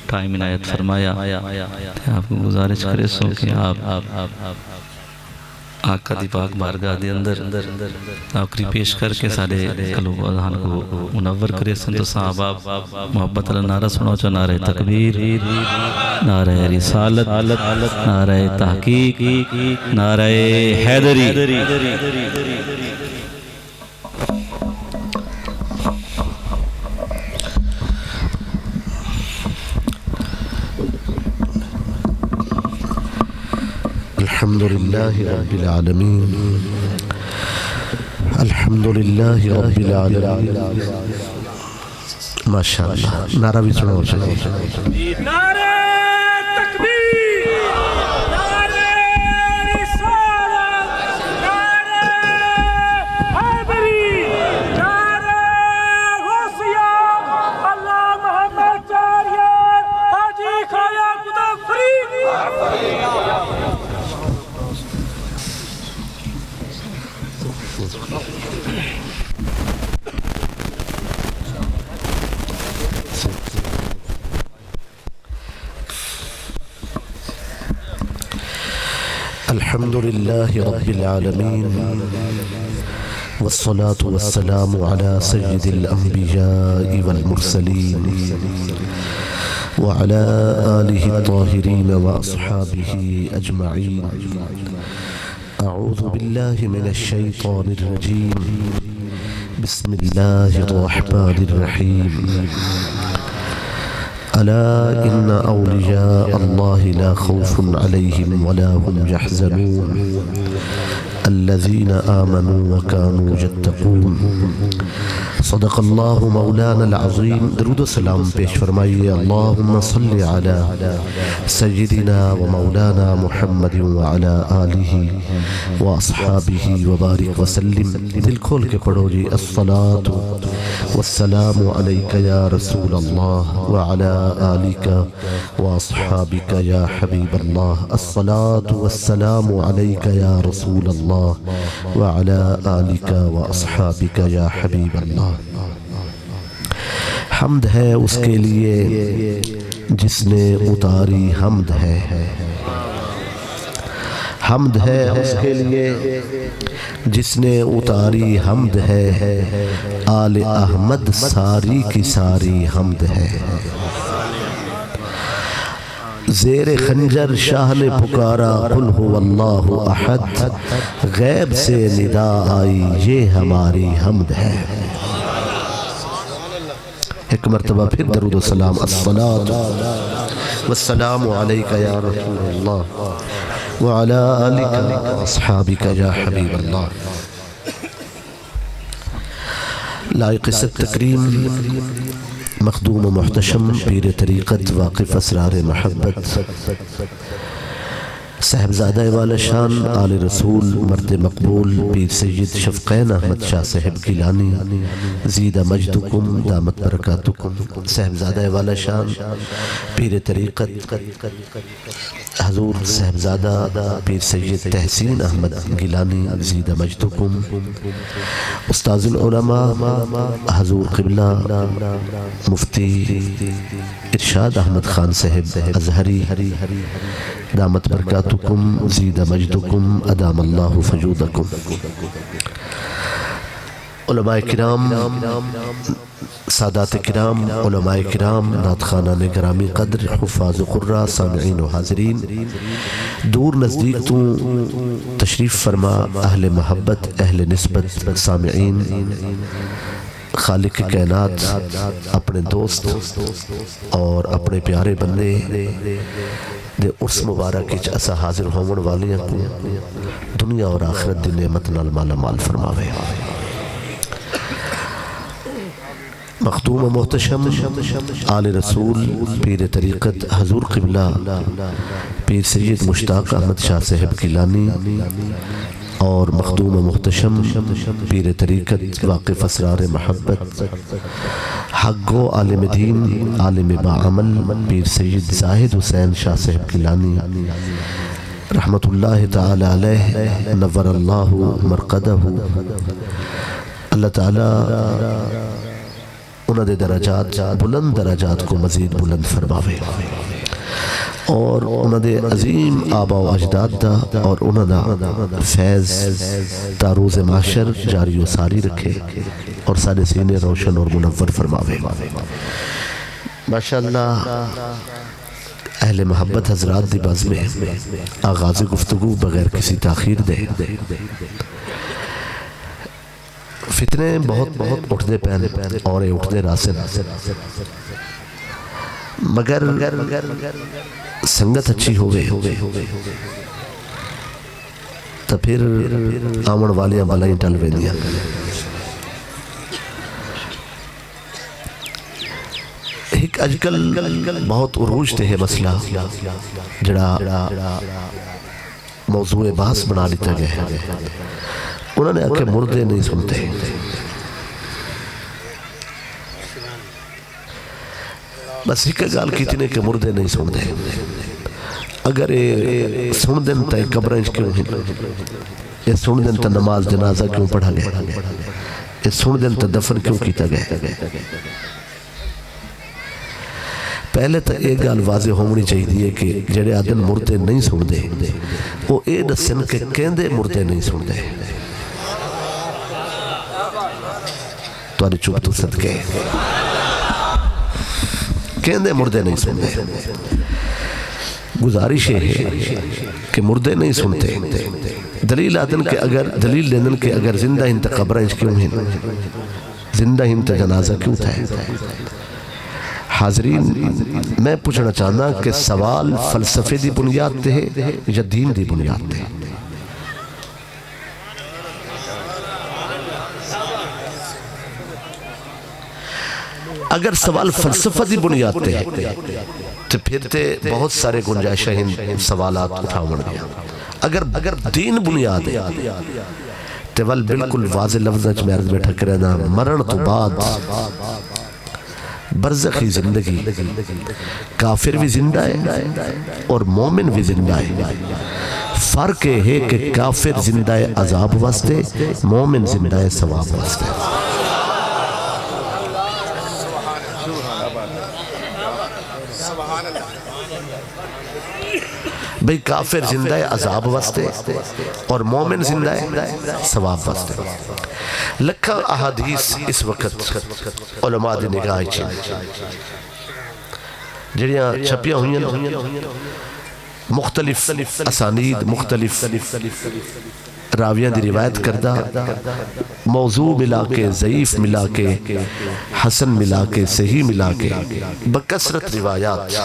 Time عنایت فرمایا، آپ کو گزارش کرے سو کہ آپ آقا دی پاک بارگاہ دے اندر آخری پیش کر کے سارے قلوب و اذہان کو منور کرے سن تو صحابہ محبت اللہ نعرہ سنو چو نعرہ تکبیر، نعرہ رسالت، نعرہ تحقیق، نعرہ حیدری۔ الحمد لله رب العالمين، الحمد لله رب العالمين۔ ماشاءاللہ نعرہ بھی سنو چاہیے۔ نعرہ تکبیر، نعرہ رسالت، نعرہ حیدری، نعرہ غوثیہ، اللہ محمد چاریہ، حاجی خواجہ مظفری۔ الحمد لله رب العالمين، والصلاة والسلام على سيد الأنبياء والمرسلين وعلى آله الطاهرين وأصحابه أجمعين۔ أعوذ بالله من الشيطان الرجيم، بسم الله الرحمن الرحيم۔ ألا إن أولياء الله لا خوف عليهم ولا هم يحزنون الذين آمنوا وكانوا يتقون۔ صدق الله مولانا العظيم۔ درود و سلام پیش فرمائیے۔ اللهم صل على سيدنا ومولانا محمد وعلى آله وأصحابه وبارك وسلم۔ دل کھول کے پڑھو جی۔ الصلاة والسلام عليك يا رسول الله وعلى آلك وأصحابك يا حبيب الله۔ الصلاة والسلام عليك يا رسول الله وعلى آلك وأصحابك يا حبيب الله۔ حمد ہے اس کے لیے جس نے اتاری حمد ہے، حمد ہے اس کے لیے جس نے اتاری حمد ہے، آل احمد ساری کی ساری حمد ہے۔ زیر خنجر شاہ نے پکارا قل هو اللہ احد، غیب سے ندا آئی یہ ہماری حمد ہے۔ ایک مرتبہ پھر درود و سلام۔ الصلاة والسلام علیک یا رسول اللہ وعلی آلک واصحابک یا حبیب اللہ۔ لائق عزت تکریم مخدوم و محتشم پیر طریقت واقف اسرار محبت صاحبزادہ والا شان آل رسول مرد مقبول پیر سید شفقین احمد شاہ صاحب گیلانی زید مجدکم دامت برکاتکم۔ صاحبزادہ والا شان پیر طریقت حضور صاحبزادہ پیر سید تحسین احمد گیلانی زید مجدکم۔ استاذ العلماء حضور قبلہ مفتی ارشاد احمد خان صاحب ازہری دامت برکاتکم زید مجدکم ادام اللہ فجودکم۔ علماء کرام، سادات کرام، علماء کرام، نعت خوانان گرامی قدر، حفاظ قرہ، سامعین و حاضرین، دور نزدیک تو تشریف فرما اہل محبت، اہل نسبت، سامعین، خالق کائنات اپنے دوست اور اپنے پیارے بندے دے عرس مبارک اچ اسا حاضر ہون والیاں کو دنیا اور آخرت دی نعمت نال مالا مال فرماوے۔ مخدوم و محتشم آل رسول پیر طریقت حضور قبلہ پیر سید مشتاق احمد شاہ صاحب گیلانی اور مخدوم و محتشم پیر طریقت واقف اسرار محبت حق گو عالم دین عالم باعمل پیر سید زاہد حسین شاہ صاحب گیلانی رحمت اللہ تعالی علیہ نور اللہ مرقدہ۔ اللہ تعالی انہوں نے درجات بلند درجات کو مزید بلند فرماوے اور انہوں نے عظیم آبا و اجداد دا اور انہوں نے فیض تاروز معاشر جاری و ساری رکھے اور سارے سینے روشن اور منور فرماوے ماشاءاللہ اہل محبت حضرات دی باز میں آغاز گفتگو بغیر کسی تاخیر دے فتنے بہت اٹھتے پہنے اور اٹھتے راسن مگر سنگت اچھی ہوئے تو پھر آمن والیاں بلائیں ٹل ویندیاں ایک اجکل بہت عروج تے ہے مسئلہ جڑا موضوع بحث بنا لیتا گیا ہے انہوں نے آکے مردے نہیں سنتے بس ایک گال کیتی نے کہ مردے نہیں سن دے اگر سن دن تا قبریں کیوں ہیں یہ سن دن تا نماز جنازہ کیوں پڑھا گیا یہ سن دن تا دفن کیوں کیتا گیا پہلے تا ایک گال واضح ہونی چاہیے کہ جڑے آدن مردے نہیں سن دے وہ اے دسن کے کہندے مردے نہیں سن دے تو آنے چوب تو صدقے کہندے مردے نہیں سنتے گزارش ہے کہ مردے نہیں سنتے دلیل آدن کے اگر دلیل لیندن کے اگر زندہ ہن تا قبریں کیوں ہیں زندہ ہن تا جنازہ کیوں تھا حاضرین میں پوچھنا چاہنا کہ سوال فلسفے دی بنیاد تے ہے یا دین دی بنیاد تے اگر سوال فلسفہ دی بنیاد تے ہے تو پھر تے بہت سارے گنجائشہ ہیں سوالات اٹھاؤں گیا اگر دین بنیاد ہے تو بالکل واضح لفظ میں عرض بیٹھا کرنا مرن تو بعد برزخی زندگی کافر بھی زندہ ہے اور مومن بھی زندہ ہے فرق ہے کہ کافر زندہ ہے عذاب واسطے مومن زندہ ہے ثواب واسطے بھئی کافر زندہ ہے عذاب واسطے اور مومن زندہ ہے ثواب واسطے لکھا احادیث اس وقت علماء دی نگاہ چین جڑیاں چھپیاں ہوئیں مختلف اسانید مختلف راویاں دی روایت کردہ موضوع ملا کے ضعیف ملا کے حسن ملا کے صحیح ملا کے بکثرت روایات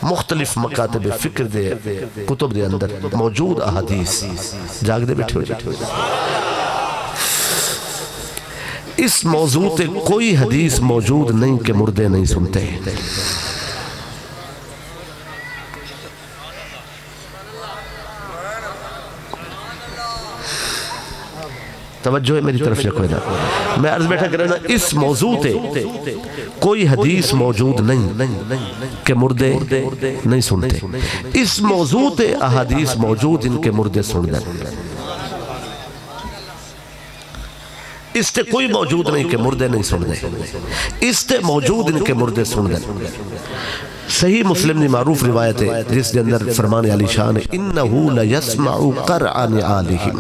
مختلف مکاتب فکر دے کتب دے اندر موجود احادیث جاگ دے بیٹھے ہو جاتے اس موضوع تے کوئی حدیث موجود نہیں کہ مردے نہیں سنتے توجہ ہے میری طرف شکوہ دا میں عرض بیٹھا کرنا اس موضوع تے کوئی حدیث موجود نہیں کہ مردے نہیں سنتے اس موضوع تے احادیث موجود ان کے مردے سن دیں اس تے کوئی موجود نہیں کہ مردے نہیں سن دیں اس تے موجود ان کے مردے سن دیں صحیح مسلم نے معروف روایت ہے جس کے اندر فرمان علی شان ہے انہو لیسمع قرع نعالہم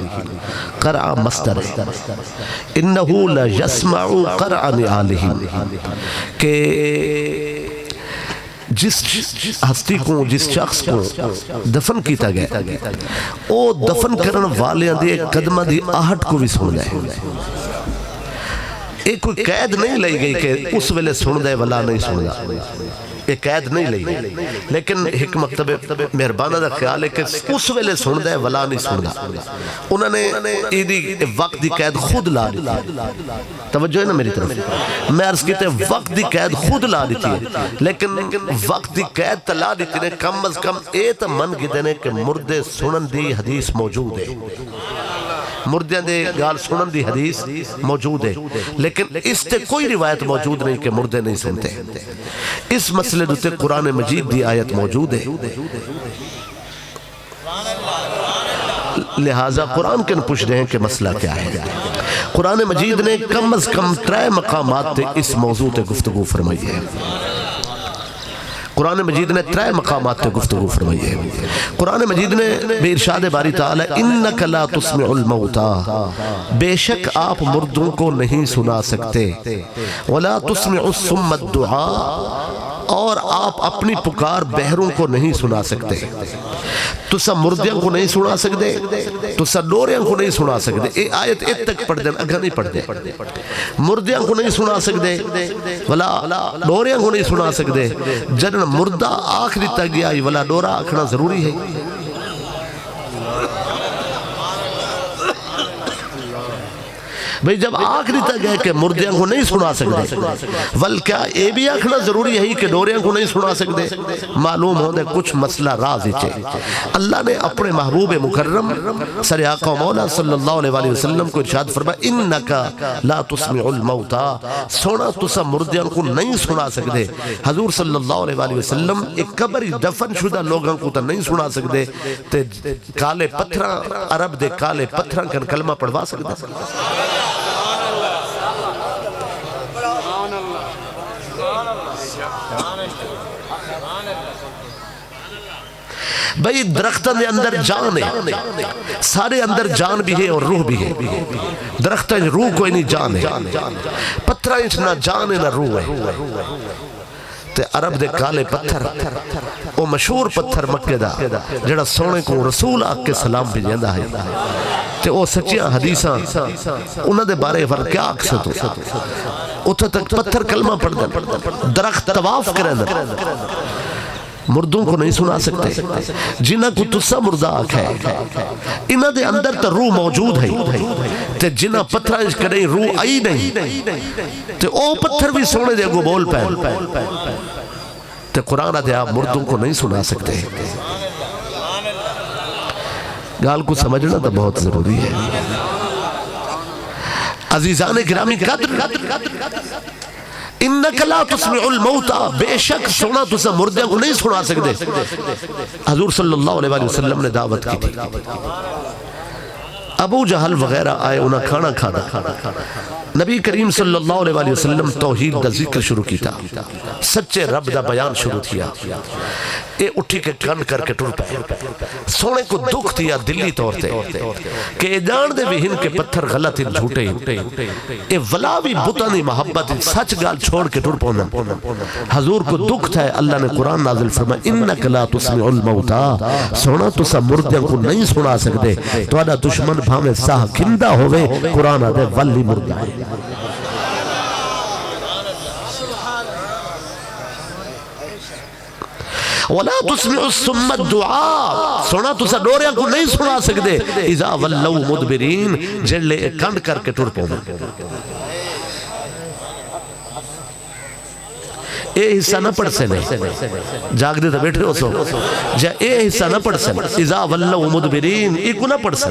قرع مصدر ہے انہو لیسمع قرع نعالہم کہ جس ہستی کو جس شخص کو دفن کیتا گیا او دفن کرن والیاں دے قدمہ دی آہٹ کو بھی سن دے ایک کوئی قید نہیں لئی گئی کہ اس ویلے سن دے ولا نہیں سن دے ایک قید نہیں لئی لیکن ایک مکتب مہربانہ دا خیال ہے کہ اس ویلے سن دے ولا نہیں سن دے انہوں نے ایدی وقت دی قید خود لا دی تھی توجہ ہے نا میری طرف میں عرض کہتے ہیں وقت دی قید خود لا دی تھی لیکن وقت دی قید تا لا دی تھی کم از کم ایت من کی دینے کہ مردے سنن دی حدیث موجود ہے مردیاں دے گال سنن دی حدیث موجود ہے لیکن اس تے کوئی روایت موجود نہیں کہ مردے نہیں سنتے اس مسئلے دوتے قرآن مجید دی آیت موجود ہے لہٰذا قرآن کے پوچھ رہے ہیں کہ مسئلہ کیا ہے قرآن مجید نے کم از کم 3 مقامات تے اس موضوع تے گفتگو فرمائی ہے. قرآن مجید نے 3 مقامات تے گفتگو فرمائی ہے. قرآن مجید نے بے ارشاد باری تعالی انک لا تسمع الموتى، بے شک آپ مردوں کو نہیں سنا سکتے، ولا تسمع الصم الدعاء، اور آپ اپنی پکار بہروں کو نہیں سنا سکتے. تسا مردیاں کو نہیں سنا سکتے، تسا ڈوریاں کو نہیں سنا سکتے. اے آیت ایت تک پڑھ دیں، اگہ نہیں پڑھ دیں. مردیاں کو نہیں سنا سکتے، ولا ڈوریاں کو نہیں سنا سکتے. جنن مردہ آنکھ دیتا گیا ولا ڈورا آنکھنا ضروری ہے. بھئی جب آنکھ دیتا گیا کہ مردیاں کو نہیں سنا سکتے، کیا اے بھی آنکھنا ضروری ہے کہ ڈوریاں کو نہیں سنا سکتے؟ معلوم ہونے کچھ مسئلہ راز ہی. اللہ نے اپنے محبوب مکرم سر آقا مولا صلی اللہ علیہ وسلم کو ارشاد فرمایا انکا لا تسمع الموتى، سونا تسا مردیاں کو نہیں سنا سکتے. حضور صلی اللہ علیہ وسلم ایک قبر دفن شدہ لوگوں کو تو نہیں سنا سکتے، تے کالے پتھراں عرب دے کالے پتھراں کن کلمہ پڑھوا سکتے. بھئی درختان دے اندر جان ہے، سارے اندر جان بھی ہے اور روح بھی ہے. درختان روح کوئی نہیں جان ہے، پتھران نہ جان ہے نہ روح ہے. تے عرب دے کالے پتھر وہ مشہور پتھر مکے دا جڑا سونے کو رسول آگ کے سلام بھی جیندہ ہے. تے وہ سچیاں حدیثاں انہاں دے بارے پر کیا اکسد ہو اتھا تک پتھر کلمہ پڑھ دیں. درخت طواف کریں دیں، مردوں کو نہیں سنا سکتے. جنہ کو تسا مردہ آنکھ ہے انہ دے اندر تا روح موجود ہے، تے جنہ پتھر کریں روح آئی نہیں، تے او پتھر بھی سونے دے گو بول پہن. تے قرآن دے آپ مردوں کو نہیں سنا سکتے. گال کو سمجھنا تو بہت ضروری ہے. عزیزان گرامی قدر، انک لا تسمع الموتى، بے شک سونا تسا مردیاں کو نہیں سنا سکتے. حضور صلی اللہ علیہ وسلم نے دعوت کی تھی. ابو جہل وغیرہ آئے، انہاں کھانا کھانا. نبی کریم صلی اللہ علیہ وسلم توحید دا ذکر شروع کیتا، سچے رب دا بیان شروع کیا. اے اٹھی کے کن کر کے ٹر پائے. سونے کو دکھ دیا دلی طور تے کہ جان دے بھی ہن کے پتھر غلط ہن جھوٹے ہن. اے ولاوی بتانی محبت سچ گال چھوڑ کے ٹر پونا. حضور کو دکھ تھا. اللہ نے قرآن نازل فرمایا انک لا تسمع الموتى، سونا تسا مردیاں کو نہیں سنا سکتے. تواڈا دشمن بھاویں ساہ کھندا ہوئے، قرآن دے ولی مردہ ہے. وَلَا تُسْمِعُ الصُّمَّ الدُّعَاء، سونا تسا ڈوریاں کو نہیں سنا سکتے. اِذَا وَلَّوْ مُدْبِرِينَ، جلے کنڈ کر کے ٹر پونا. اے حصہ نہ پڑھ سے نہیں، جاگ دے تا بیٹھے ہو سو جا اے حصہ نہ پڑھ سے. اِذَا وَلَّوْ مُدْبِرِينَ، ایک نہ پڑھ سے.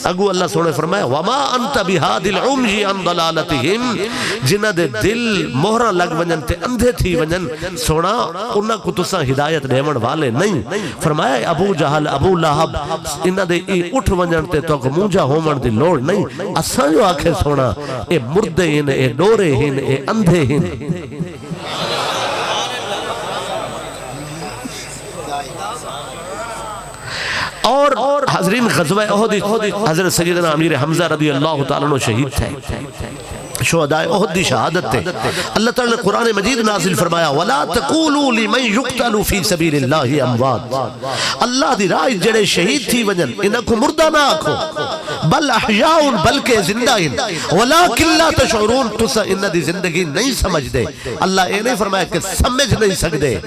اگو اللہ سونے فرمایا وَمَا أَنْتَ بِهَادِ الْعُمْجِ عَنْ ضَلَالَتِهِمْ، جنہ دے دل مہرہ لگ ونجن تے اندھے تھی ونجن، سونا انہاں کو تسا ہدایت دیون والے نہیں. فرمایا ابو جہل ابو لہب انہاں دے اٹھ ونجن تے تو مونجا ہومن دی لوڑ نہیں. اساں جو آکھے سونا اے مردے ہن، اے ڈورے ہن، اے اندھے ہن. اور حضرین غزوہ احد حضرت سیدنا امیر حمزہ رضی اللہ تعالیٰ عنہ شہید تھے. شہداء احد دی شہادت تھے. اللہ تعالیٰ نے قرآن مجید نازل فرمایا وَلَا تَقُولُوا لِمَنْ يُقْتَلُ فِي سَبِيلِ اللَّهِ أَمْوَاتٍ، اللہ دی راہ جڑے شہید تھی وجن انہاں کو مردہ نہ آکھو، بل احیاء، بلکہ زندہ ہیں، وَلَكِنْ لَا تَشْعُرُونَ، تسا انہاں دی زندگی نہیں سمجھ دے. اللہ اے نہیں فرمایا کہ سمجھ نہیں سکتے.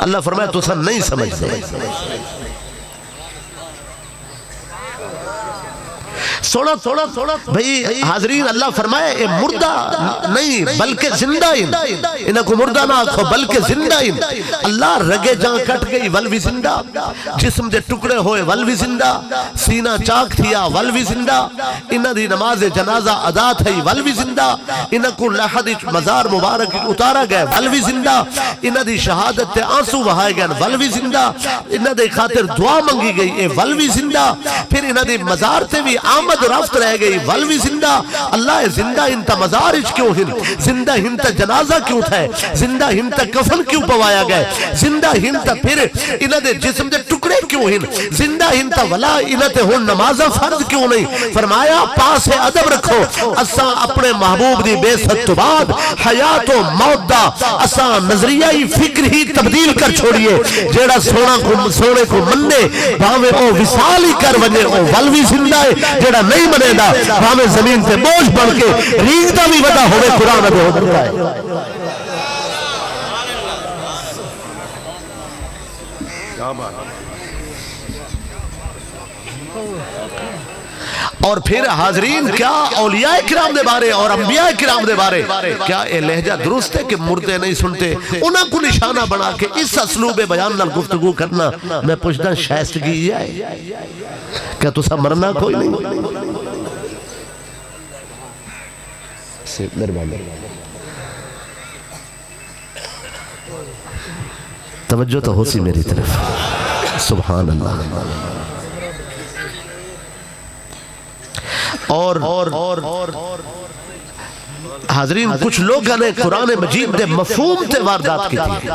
اللہ فرمایا تو سن نہیں سمجھ دے. سونا بھئی حاضرین، اللہ فرمائے اے مردہ نہیں بلکہ زندہ ہیں. انہاں کو مردہ نہ آکھو بلکہ زندہ ہیں. اللہ رگے جہاں کٹ گئی ول بھی زندہ، جسم دے ٹکڑے ہوئے ول بھی زندہ، سینہ چاک تھیا ول بھی زندہ، انہاں دی نماز جنازہ ادا تھی ول بھی زندہ، انہاں کو لحد مزار مبارک اتارا گئے ول بھی زندہ، انہاں دی شہادت تے آنسو بہائے گئے ول بھی زندہ، انہاں دے خاطر دعا منگی گئی اے ول بھی زندہ. پھر انہاں دی مزار تے بھی آمد آمد رفت رہ گئی ولوی زندہ اللہ زندہ انتا مزارج کیوں ہن زندہ ہنتا جنازہ کیوں تھے زندہ ہنتا کفن کیوں پوایا گئے زندہ ہنتا پھر انہ دے جسم دے ٹکڑے کیوں ہن زندہ ہنتا ولا انہ تے ہن نمازہ فرض کیوں نہیں فرمایا پاس ادب رکھو اساں اپنے محبوب دی بے ست تو بعد حیات و موت دا اساں نظریہی فکر ہی تبدیل کر چھوڑیے جیڑا سونے کو مننے بھاوے او وصال ہی کر وجے او ولوی زندہ ہے جیڑا نہیں منے دا بھاوے زمین تے بوجھ بن کے ریگ دا بھی ودا ہوئے قرآن دے ہو ہے اور پھر حاضرین کیا اولیاء کرام دے بارے اور انبیاء کرام دے بارے کیا اے لہجہ درست ہے کہ مردے نہیں سنتے انہاں کو نشانہ بنا کے اس اسلوب بیان نال گفتگو کرنا میں پوچھتا شائستگی ہے کیا تو سا مرنا کوئی نہیں توجہ تو ہو سی میری طرف سبحان اللہ اور حاضرین کچھ لوگ نے قرآن مجید دے مفہوم تے واردات کی تھی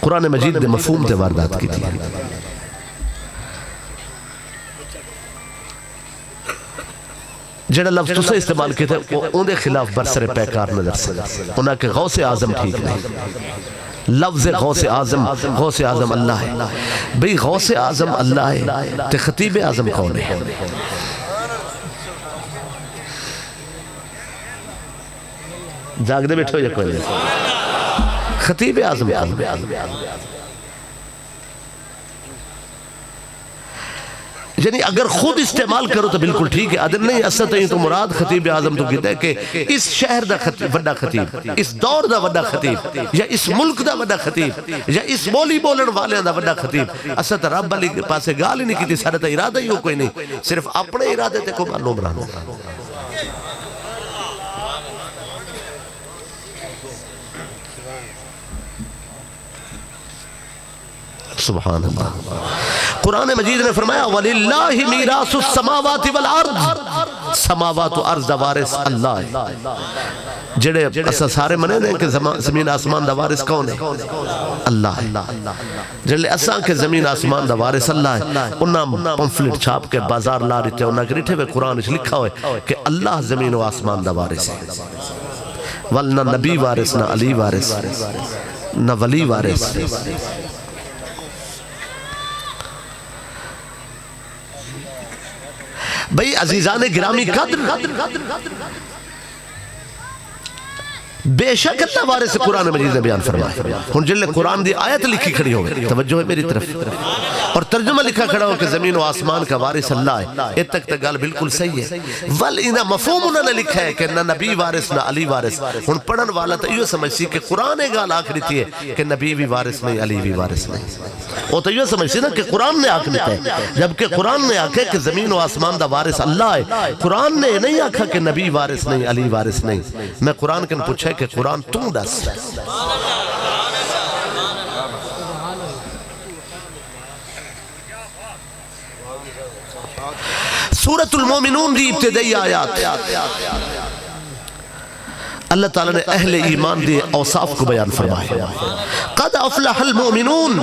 قرآن مجید دے مفہوم تے واردات کی تھی جڑا لفظ تو سے استعمال کی تھے ان دے خلاف برسر پیکار نظر سے انہاں کے غوث اعظم ٹھیک نہیں لفظ غوث اعظم اللہ ہے بھئی غوث اعظم اللہ ہے تے خطیب اعظم کون ہے جاگ دے بیٹھو یا کوئی خطیب اعظم یعنی اگر خود استعمال کرو تو بالکل ٹھیک ہے ادھر نہیں اصل تو یہ تو مراد خطیب اعظم تو کہتا ہے کہ اس شہر دا وڈا خطیب اس دور دا وڈا خطیب یا اس ملک دا وڈا خطیب یا اس بولی بولن والے دا وڈا خطیب اصل تو رب علی کے پاسے گال ہی نہیں کی تھی سارے تا ارادہ ہی ہو کوئی نہیں صرف اپنے ارادے تے کو معلوم رہنا سبحان اللہ قرآن مجید نے فرمایا وَلِلَّهِ مِيرَاسُ السَّمَاوَاتِ وَالْأَرْضِ سماوات و ارض دا وارث اللہ ہے جڑے اسا سارے منے نے کہ زمین آسمان دا وارث کون ہے اللہ ہے جڑے اسا کہ زمین آسمان دا وارث اللہ ہے انہاں پمفلٹ چھاپ کے بازار لا رہتے ہیں انہاں کے رٹھے ہوئے قرآن اس لکھا ہوئے کہ اللہ زمین و آسمان دا وارث ہے ولنہ نبی وارث نہ علی وارث نہ ولی وارث بھئی عزیزان گرامی قدر بے شک اللہ وارث قرآن مجید نے بیان فرمایا ہن جلے قرآن دی آیت لکھی کھڑی ہو گئی توجہ ہے میری طرف اور ترجمہ لکھا کھڑا ہو کہ زمین و آسمان کا وارث اللہ ہے ایک تک گال بالکل صحیح ہے ول انہا مفہوم انہوں نے لکھا ہے کہ نہ نبی وارث نہ علی وارث ہن پڑھن والا تو یہ سمجھ سی کہ قرآن گال آخری تھی ہے کہ نبی بھی وارث نہیں علی بھی وارث نہیں وہ تو یہ سمجھ سی نا کہ قرآن نے آخری ہے جبکہ قرآن نے آکھے کہ زمین و آسمان دا وارث اللہ ہے قرآن نے نہیں آکھا کہ نبی وارث نہیں علی وارث نہیں میں قرآن کن پوچھا کہ قرآن تو دس سورة المومنون دی ابتدائی آیات اللہ تعالیٰ نے اہل ایمان دے اوصاف کو بیان فرمایا قد افلح المؤمنون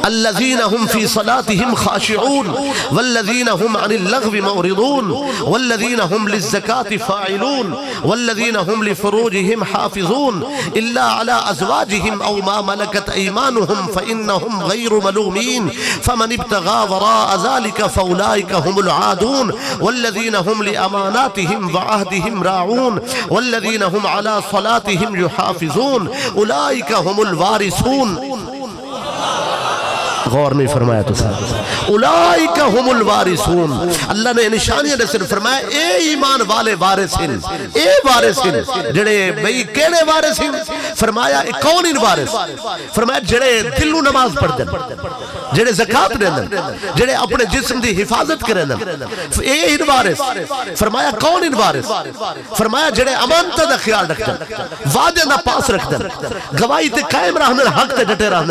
الذين هم في صلاتهم خاشعون والذين هم عن اللغو معرضون والذين هم للزكاة فاعلون والذين هم لفروجهم حافظون إلا على أزواجهم أو ما ملكت أيمانهم فإنهم غير ملومين فمن ابتغى وراء ذلك فأولئك هم العادون والذين هم لأماناتهم وعهدهم راعون والذين هم على صلاتهم يحافظون أولئك هم الوارثون غور نہیں فرمایا تو ساتھ اولئک هم الوارثون اللہ نے نشانیاں نے صرف فرمایا اے ایمان والے وارث ہیں اے وارث ہیں جڑے بھئی کیڑے وارث ہیں فرمایا کون ان وارث؟ فرمایا جڑے دلوں نماز پڑھ دن، جڑے زکاة دین، جڑے اپنے جسم دی حفاظت کریں، اے ان وارث۔ فرمایا کون ان وارث؟ فرمایا جڑے امانت دا خیال رکھ دن، وعدے دا پاس رکھ دن، گواہی تے قائم رہن، حق تے ڈٹے رہن،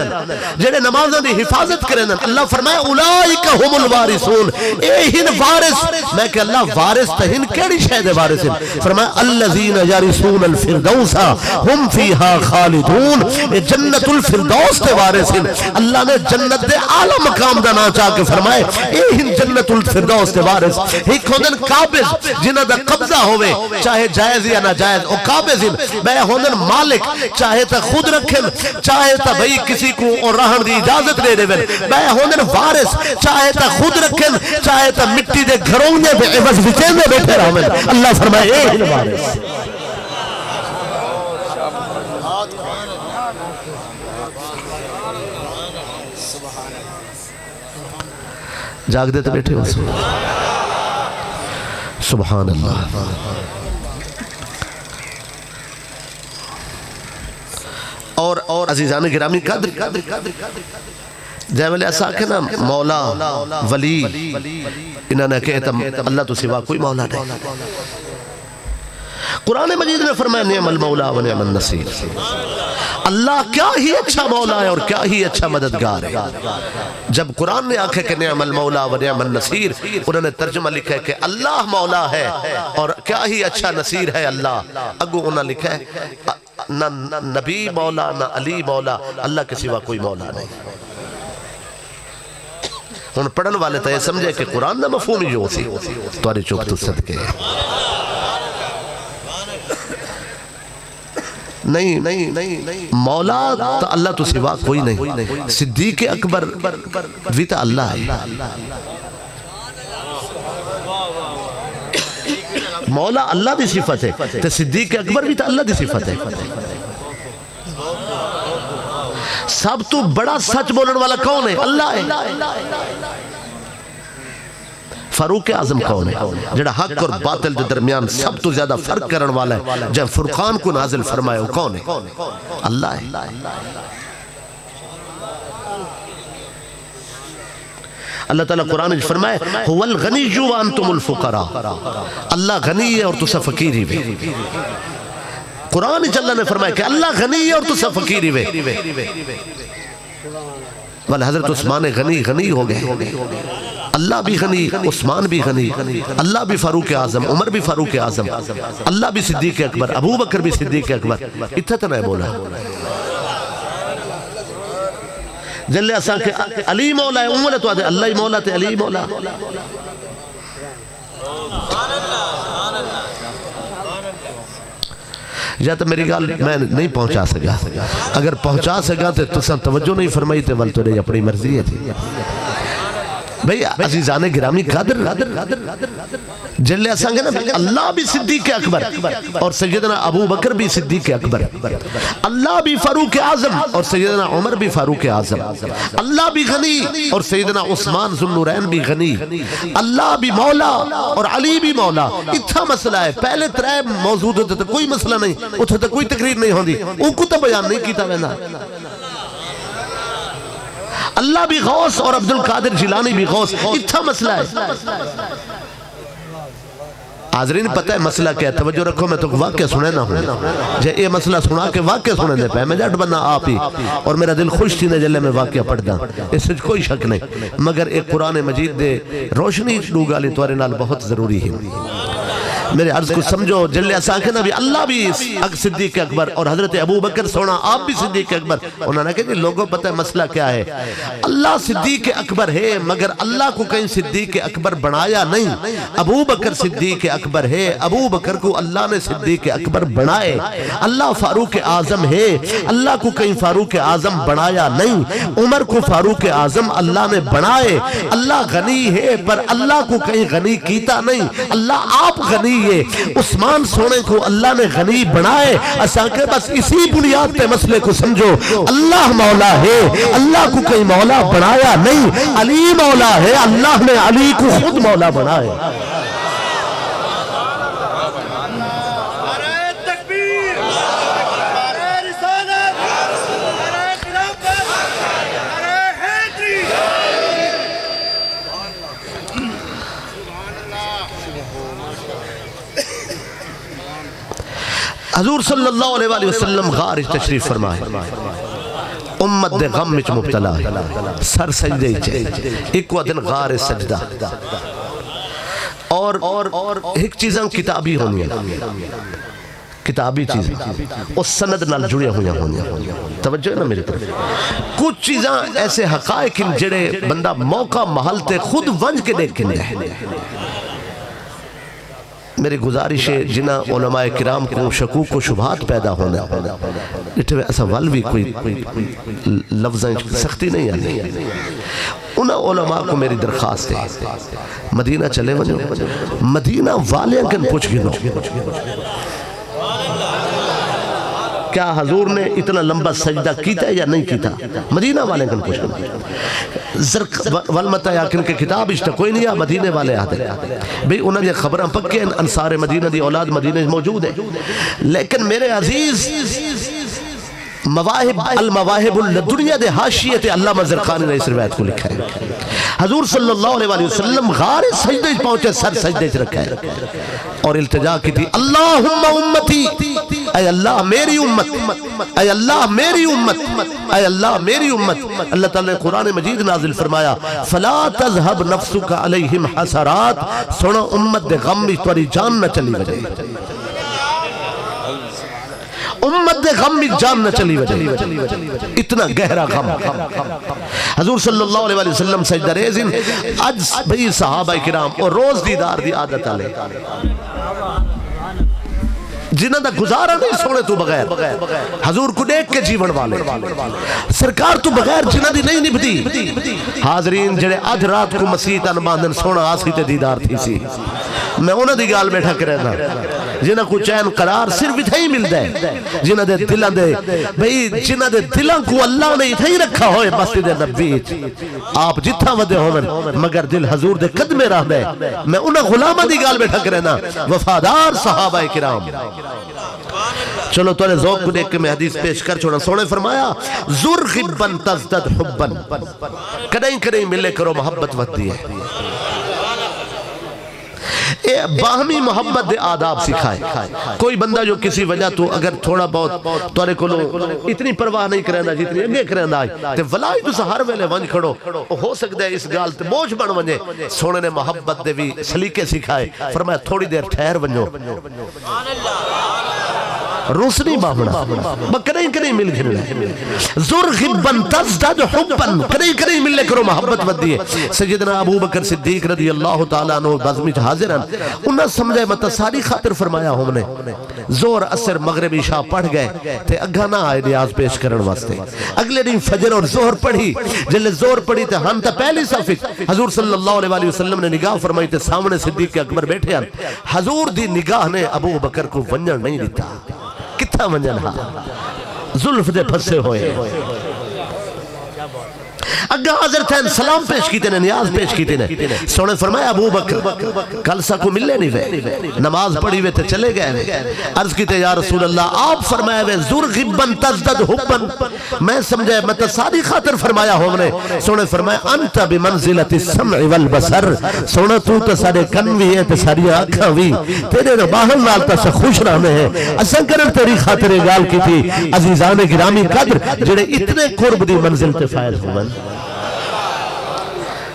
جڑے نمازاں دی حفاظت کریں۔ اللہ فرمایا اولئک هم الوارثون، اے ہن وارث۔ میں کہ اللہ وارث تہن کیڑی شے دے وارث ہیں؟ فرمایا الذین یرثون الفردوس هم فیہا خالدون، اے جنت الفردوس دے وارث ہیں۔ اللہ نے جنت دے اعلی مقام دا نام چاہ کے فرمائے اے ہن جنت الفردوس دے وارث۔ ایک ہوندن قابض جنہ دا قبضہ ہوئے چاہے جائز یا ناجائز، او قابض ہیں۔ بے ہوندن مالک چاہے تا خود رکھیں چاہے تا بھئی کسی کو اور رہن دی اجازت دے دے بے ہوندن وارث چاہے تا خود رکھیں چاہے تا مٹی دے گھروں نے بے عوض بچے میں بیٹھے رہے۔ اللہ فرمائے اے ہن وارث۔ جاگ دیتے بیٹھے ہو سبحان اللہ۔ اور عزیزان گرامی قدر جائے والے ایسا کہ نا مولا ولی انہوں نے کہتا اللہ تو سوا کوئی مولا نہیں۔ قرآن مجید نے فرمایا نعم المولا و نعم النصیر، اللہ کیا ہی اچھا مولا ہے اور کیا ہی اچھا مددگار ہے۔ جب قرآن نے آکھے کہ نعم المولا و نعم النصیر، انہوں نے ترجمہ لکھا ہے کہ اللہ مولا ہے اور کیا ہی اچھا نصیر ہے اللہ۔ اگو انہوں نے لکھا ہے نہ نبی مولا نہ علی مولا، اللہ کے سوا کوئی مولا نہیں۔ ان پڑھن والے تو یہ سمجھے کہ قرآن نہ مفہوم ہی جو سی تواری چوک تو صدقے نہیں مولا تو اللہ تو سوا کوئی نہیں۔ صدیق اکبر بھی تو اللہ ہے، مولا اللہ دی صفت ہے تو صدیق اکبر بھی تو اللہ دی صفت ہے۔ سب تو بڑا سچ بولن والا کون ہے؟ اللہ ہے۔ فاروق اعظم کون ہے؟ جڑا حق اور باطل دے درمیان سب تو زیادہ فرق کرن والا ہے، جب فرقان کو نازل فرمائے وہ کون ہے؟ اللہ ہے۔ اللہ تعالیٰ قرآن فرمائے هو الغنی وانتم الفقراء، اللہ غنی ہے اور تسا فقیری وے۔ قرآن اللہ نے فرمایا کہ اللہ غنی ہے اور تسا فقیری وے۔ والا حضرت عثمان غنی ہو گئے، اللہ بھی غنی، عثمان بھی غنی، اللہ بھی فاروق اعظم، عمر بھی فاروق اعظم، اللہ بھی صدیق اکبر، ابو بکر بھی صدیق اکبر۔ اتنا ہے بولا جلے اساں کہ علی مولا ہے، عمر تو آدھے اللہ ہی مولا تے علی مولا۔ یا تو میری گال میں نہیں پہنچا سکا، اگر پہنچا سکا تو تساں توجہ نہیں فرمائی تے ول تو اپنی مرضی ہے تھی۔ بھئی عزیزان گرامی قدر جلے اساں نا اللہ بھی صدیق اکبر اور سیدنا ابو بکر بھی صدیق اکبر، اللہ بھی فاروق اعظم اور سیدنا عمر بھی فاروق اعظم، اللہ بھی غنی اور سیدنا عثمان ذو النورین بھی غنی، اللہ بھی مولا اور علی بھی مولا۔ اتھا مسئلہ ہے، پہلے ترے موجود ہوتے تو کوئی مسئلہ نہیں، اتھے تو کوئی تقریر نہیں ہوندی، ان کو تو بیان نہیں کیتا وینا۔ اللہ بھی غوث اور عبدالقادر جیلانی بھی غوث، اتھا مسئلہ ہے۔ حاضرین پتہ ہے مسئلہ کیا ہے، توجہ رکھو میں تو واقعہ سنے نہ ہوں، جے یہ مسئلہ سنا کے واقعہ سنے دے پہ میں جاٹ بننا آپ ہی، اور میرا دل خوش تھی نے جلے میں واقعہ پڑھ دا، اس سے کوئی شک نہیں، مگر ایک قرآن مجید دے روشنی ڈوگا لی توارے نال بہت ضروری ہے۔ میرے عرض کو سمجھو جلے اساکے نبی اللہ بھی صدیق اکبر اور حضرت ابو بکر سونا آپ بھی صدیق اکبر۔ انہوں نے کہا کہ لوگوں پتہ ہے مسئلہ کیا ہے، اللہ صدیق اکبر ہے مگر اللہ کو کہیں صدیق اکبر بنایا نہیں۔ ابو بکر صدیق اکبر ہے، ابو بکر کو اللہ نے صدیق اکبر بنائے۔ اللہ فاروق اعظم ہے، اللہ کو کہیں فاروق اعظم بنایا نہیں۔ عمر کو فاروق اعظم اللہ نے بنائے۔ اللہ غنی ہے پر اللہ کو کہیں غنی کیتا نہیں، اللہ آپ غنی ہے۔ عثمان سونے کو اللہ نے غنی بنائے۔ اساں کہ بس اسی بنیاد پہ مسئلے کو سمجھو، اللہ مولا ہے، اللہ کو کہیں مولا بنایا نہیں۔ علی مولا ہے، اللہ نے علی کو خود مولا بنائے۔ حضور صلی اللہ علیہ وآلہ وسلم غار تشریف فرمائے، امت دے غم وچ مبتلا ہے، سر سجدے چے ایک دن غار سجدہ، اور ایک چیزاں کتابی ہونی ہیں، کتابی چیزیں اس سند نال جڑے ہوئے ہونی ہیں، توجہ ہے نا میری طرف۔ کچھ چیزاں ایسے حقائق ہیں جڑے بندہ موقع محل تے خود ونج کے دیکھ کے نہیں۔ میری گزارش ہے جنہ علماء کرام کو شکوک و شبہات پیدا ہونے اٹھے ایسا ول بھی کوئی لفظیں سختی نہیں آنے، انہاں علماء کو میری درخواست ہے مدینہ چلے ونجو، مدینہ والے کن پوچھ گنو کیا حضور نے اتنا لمبا سجدہ کیتا ہے یا نہیں کیتا، مدینہ والے کن پوچھ گنو۔ والمتہ یاکن کے کتاب اشتہ کوئی نہیں ہے، مدینہ والے آتے بھئی انہاں نے خبریں پکے ہیں، انصار مدینہ دی اولاد مدینہ موجود ہے، لیکن میرے عزیز مواہب المواہب الدنیا دے حاشیت علامہ زرقانی نے اس روایت کو لکھا ہے۔ حضور صلی اللہ علیہ وآلہ وسلم غار سجدے پہنچے، سر سجدے رکھا ہے اور التجا کی تھی، اللہم امتی، اے اللہ میری امت، اے اللہ میری امت، اے اللہ میری امت۔ اللہ تعالیٰ نے قرآن مجید نازل فرمایا، فلا تذهب نفسک علیہم حسرات، سنو امت دے غم میں توری جان نہ چلی وجہ، امت دے غم میں جان نہ چلی وجہ، اتنا گہرا غم۔ حضور صلی اللہ علیہ وسلم سجدہ ریزن اج بھئی صحابہ کرام اور روز دیدار دی عادت آلے، جنہ دا گزارا نہیں سونے تو بغیر، حضور کو دیکھ کے جیون والے، سرکار تو بغیر جنہ دی نہیں نبدی۔ حاضرین جڑے آدھ رات کو مسیح تن باندن سونا آسی تے دیدار تھی سی، میں انہوں دی گال بیٹھا کرے نا، جنہ کو چین قرار صرف اتھا ہی مل دے، جنہ دے دلان دے بھئی جنہ دے دلان کو اللہ نے اتھا ہی رکھا ہوئے مسجد نبی، آپ جتھا ودے ہوئن مگر دل حضور دے قدمے رہ دے، میں انہوں غلامہ دی گال بیٹھا کرے نا، وفادار صحابہ کرام۔ چلو توڑے ذوق کو دیکھ کے میں حدیث پیش کر چھوڑا، سونے فرمایا زرغبن تزدد حبن، کدیں کدیں ملے کرو محبت ودی ہے، باہمی محبت دے آداب سکھائے۔ کوئی بندہ جو کسی وجہ تو اگر تھوڑا بہت توڑے کو اتنی پرواہ نہیں کرنا جتنی اگے کرنا آئی تے ولائی تو سہر ویلے ونج کھڑو، ہو سکتا ہے اس گال تے بوجھ بن ونجے، سونے نے محبت دے بھی سلیقے سکھائے، فرمایا تھوڑی دیر ٹھہر ونجو، روسنی باہمنا کدیں کدیں مل گھرنا، زرغبن تزدد حبن، کدیں کدیں ملے کرو محبت ودی ہے۔ سیدنا ابو بکر صدیق رضی اللہ تعالیٰ عنہ بزمی حاضران، انہاں سمجھے مطلب ساری خاطر فرمایا ہم نے، زور اثر مغرب عشاء پڑھ گئے تے اگھا نہ آئے نیاز پیش کرن واسطے، اگلے دن فجر اور زہر پڑھی، جلے زہر پڑھی تے ہم تا پہلی صفحہ حضور صلی اللہ علیہ وسلم نے نگاہ فرمائی تے سامنے صدیق اکبر بیٹھے ہیں، حضور دی نگاہ نے ابو بکر کو ونجن نہیں دیتا، کتھا منجن ہاں ظلف دے پھسے ہوئے، اگا حضرت ہیں سلام پیش کیتے نے، نیاز پیش کیتے نے، سونے فرمایا ابو بکر کل سا کو ملے نہیں وے، نماز پڑھی وے تے چلے گئے وے، عرض کیتے یا رسول اللہ، آپ فرمایا وے زرغبن تزدد حبن، میں سمجھے مطلب ساری خاطر فرمایا ہم نے، سونے فرمایا انت بمنزلت السمع والبصر، سونے تو تا سارے کن بھی ہے تے ساری آنکھاں بھی، تیرے باہر نالتا سے خوش رہنے ہیں، اساں کرن تیری خاطر گال کی تھی، عزیزان گرامی قدر جڑے اتنے قرب دی منزل تے فائد ہوئن،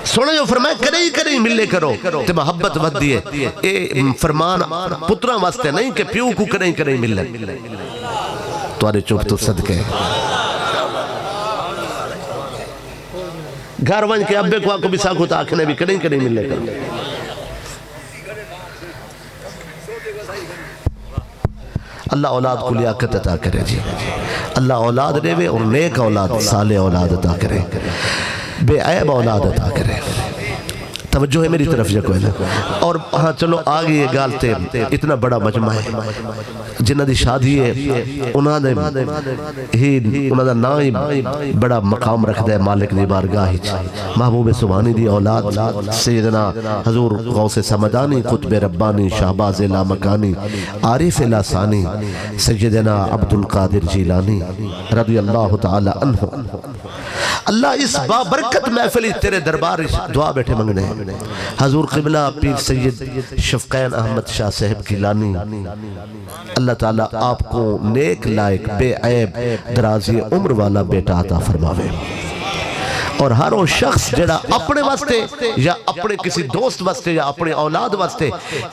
سونے جو فرمائے کدیں کدیں ملے کرو تے محبت ود دیئے، اے فرمان پترہ واسطے نہیں کہ پیو کو کدیں کدیں ملے، توارے چوب تو صدقے گھر ونج کے ابے کو آکو بسا کو تاکھنے بھی کدیں کدیں ملے کرو۔ اللہ اولاد کو لیاقت عطا کرے جی، اللہ اولاد دے وے اور نیک اولاد صالح اولاد عطا کرے، بے عیب اولاد عطا کرے۔ توجہ ہے میری طرف جا کوئی نا، اور ہاں چلو آگے یہ گالتے اتنا بڑا مجمع ہے، جنہ دی شادی ہے انہاں دا نام بڑا مقام رکھ دے مالک دی بارگاہ، محبوب سبحانی دی اولاد سیدنا حضور غوث سمدانی، قطب ربانی، شہباز لامکانی، عارف لاسانی، سیدنا عبدالقادر جیلانی رضی اللہ تعالی عنہ۔ اللہ اس بابرکت محفلی تیرے دربار دعا بیٹھے منگنے ہیں حضور قبلہ پیر سید شفقین احمد شاہ صاحب کی لانی اللہ تعالیٰ آپ کو نیک لائق بے عیب درازی عمر والا بیٹا عطا فرماوے اور ہر وہ شخص جڑا اپنے واسطے یا اپنے کسی دوست واسطے یا اپنے اولاد واسطے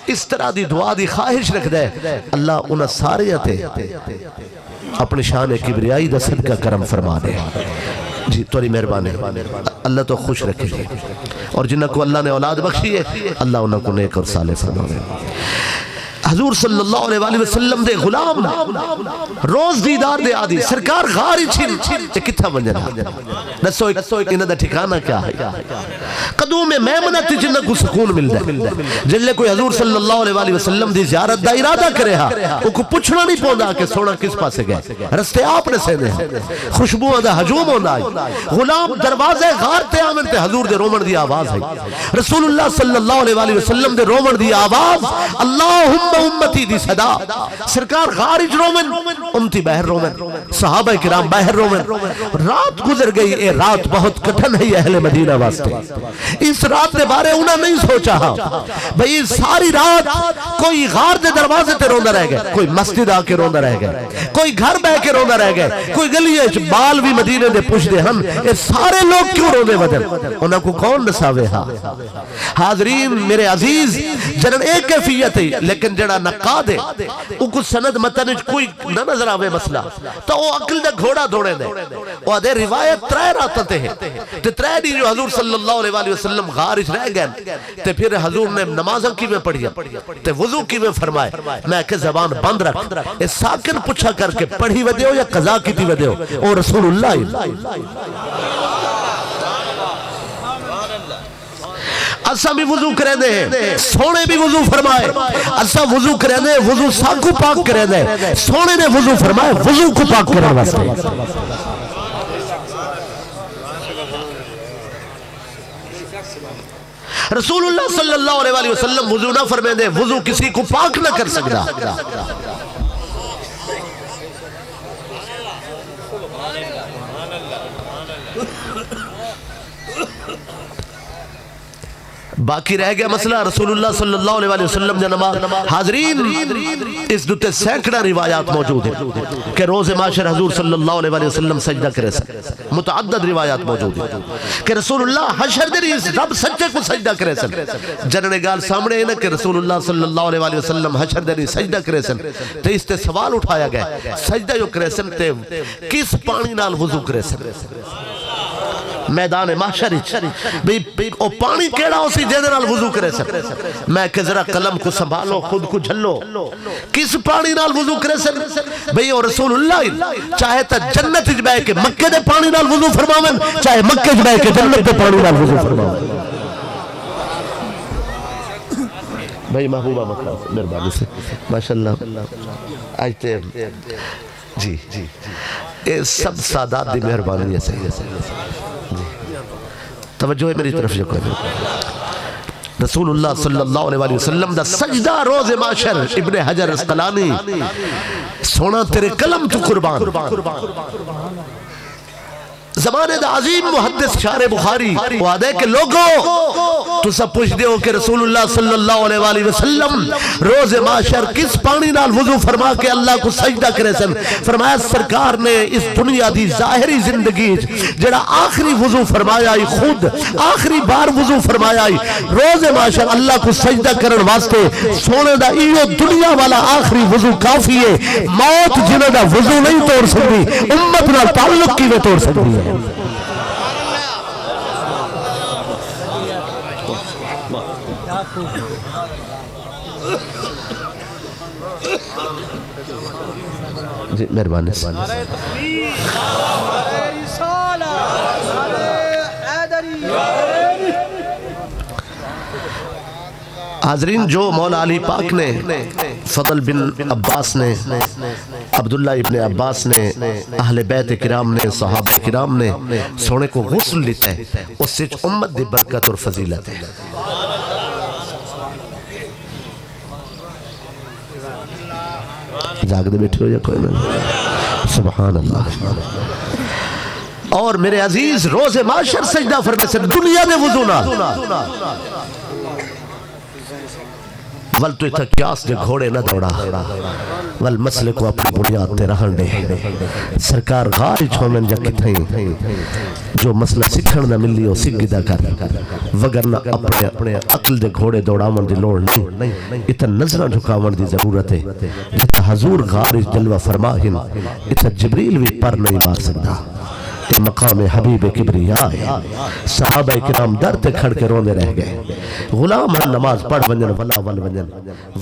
اس طرح دی دعا دی خواہش رکھ دے اللہ انہاں سارے تے اپنی شان کبریائی دا صدقہ کرم فرما دے جی توری مہربانی اللہ تو خوش رکھے گی اور جنہ کو اللہ نے اولاد بخشی ہے اللہ انہوں کو نیک اور صالح فرماوے حضور صلی اللہ علیہ وآلہ وسلم دے غلام روز دیدار دے آدھی سرکار غاری چھن یہ کتھا منجنا نسو انہ دا ٹھکانہ کیا ہے قدوم میمنہ تی جنہ کو سکون مل دے جلے کوئی حضور صلی اللہ علیہ وآلہ وسلم دی زیارت دا ارادہ کرے ہاں وہ کو پوچھنا نہیں پوندا کہ سونا کس پاسے گئے رستے آپ نے سینے ہیں خوشبو دا حجوم ہونا آئی غلام دروازے غار تے آمن تے حضور دے رومن دی آواز ہے رسول اللہ صلی اللہ علیہ وآلہ وسلم دے رومن دی آواز اللہم امتی دی صدا سرکار خارج رومن امتی بہر رومن صحابہ کرام بہر رومن رات گزر گئی اے رات بہت کٹھن ہے اہل مدینہ واسطے اس رات دے بارے انہاں نہیں سوچا بھئی ساری رات کوئی غار دے دروازے تے روندہ رہ گئے کوئی مسجد آ کے روندہ رہ گئے کوئی گھر بہ کے روندہ رہ گئے کوئی گلیے بال بھی مدینہ دے پوچھ دے ہم اے سارے لوگ کیوں روندے بدل انہاں کو کون نساوے ہاں حاضرین میرے عزیز جنن ایک کیفیت ہے لیکن جڑا نقاد ہے ان کو سند متنج کوئی نہ نظر آوے مسئلہ تو وہ عقل دے گھوڑا دوڑے دے وہ آدھے روایت ترائے راتتے ہیں تے ترائے دی جو حضور صلی اللہ علیہ وآلہ وسلم غارج رہ گئے تے پھر حضور نے نمازوں کی میں پڑھیا تے وضو کی میں فرمائے میں کہ زبان بند رکھ اس ساکن پوچھا کر کے پڑھی ودے ہو یا قضا کی تھی ودے ہو او رسول اللہ اسا بھی وضو کریں دے سونے بھی وضو فرمائے اسا وضو کریں دے وضو ساکو پاک کریں دے سونے نے وضو فرمائے وضو کو پاک کریں واسطے رسول اللہ صلی اللہ علیہ وآلہ وسلم وضو نہ فرمائے دے وضو کسی کو پاک نہ کر سکتا باقی رہ گیا مسئلہ رسول اللہ صلی اللہ علیہ وسلم نے نماز حاضرین اس دوتے سینکڑا روایات موجود ہیں کہ روز معاشر حضور صلی اللہ علیہ وسلم سجدہ کرے سن متعدد روایات موجود ہیں کہ رسول اللہ حشر دری رب سجدہ کو سجدہ کرے سن جننے گال سامنے ہے نا کہ رسول اللہ صلی اللہ علیہ وسلم حشر دری سجدہ کرے سن تو اس تے سوال اٹھایا گیا سجدہ جو کرے سن تے کس پانی نال وضو کرے سن میدان محشر او پانی کیڑا اسی جنرال وضو کرے سن میں کہ ذرا قلم کو سنبھالو خود کو جھلو کس پانی نال وضو کرے سن بھئی او رسول اللہ چاہے تا جنت جبائے کہ مکہ دے پانی نال وضو فرماویں چاہے مکہ جبائے کہ جنت دے پانی نال وضو فرماویں بھئی محبوبہ مکہ مربانی سے ماشاءاللہ آج تے جی اے سب سادات دی مہربانی ہے صحیح توجہ ہے میری طرف جو کریں رسول اللہ صلی اللہ علیہ وسلم دا سجدہ روز معاشر ابن حجر اسقلانی سونا تیرے قلم تو قربان زمانے دا عظیم محدث شار بخاری وعدے کہ لوگوں تو سب پوچھ دیو کہ رسول اللہ صلی اللہ علیہ وسلم روز معاشر کس پانی نال وضو فرما کے اللہ کو سجدہ کرے سن فرمایا سرکار نے اس دنیا دی ظاہری زندگی جڑا آخری وضو فرمایا خود آخری بار وضو فرمایا روز معاشر اللہ کو سجدہ کرن واسطے سونے دا ایو دنیا والا آخری وضو کافی ہے موت جنہ دا وضو نہیں توڑ سکتی امت نال تعلق کی وہ توڑ سکتی ہے جی مہربانی حاضرین جو مولا علی پاک نے فضل بن عباس نے عبداللہ ابن عباس نے اہل بیت کرام نے صحابہ کرام نے سونے کو غسل لیتا ہے اس سے امت دی برکت اور فضیلت ہے جاگ دے بیٹھے ہو یا کوئی نہیں سبحان اللہ اور میرے عزیز روز معاشر سجدہ فرمے سے دنیا دے وضو نال ول تو اتھا کیاس دے گھوڑے نہ دوڑا ول مسئلے کو اپنی بنیاد تے رہن دے سرکار غاری چھومن جا کتھیں جو مسئلہ سکھن نہ ملی ہو سکھ گدا کر وگرنہ اپنے عقل دے گھوڑے دوڑامن دی لوڑ نہیں اتھا نظرہ جھکاون دی ضرورت ہے جتا حضور غاری جلوہ فرماہن اتھا جبریل بھی پر نہیں مار سکتا کہ مقام حبیب کبریاء ہے صحابہ کرام در تے کھڑ کے رونے رہ گئے غلام ہن نماز پڑھ ونجن ولا ول ونجن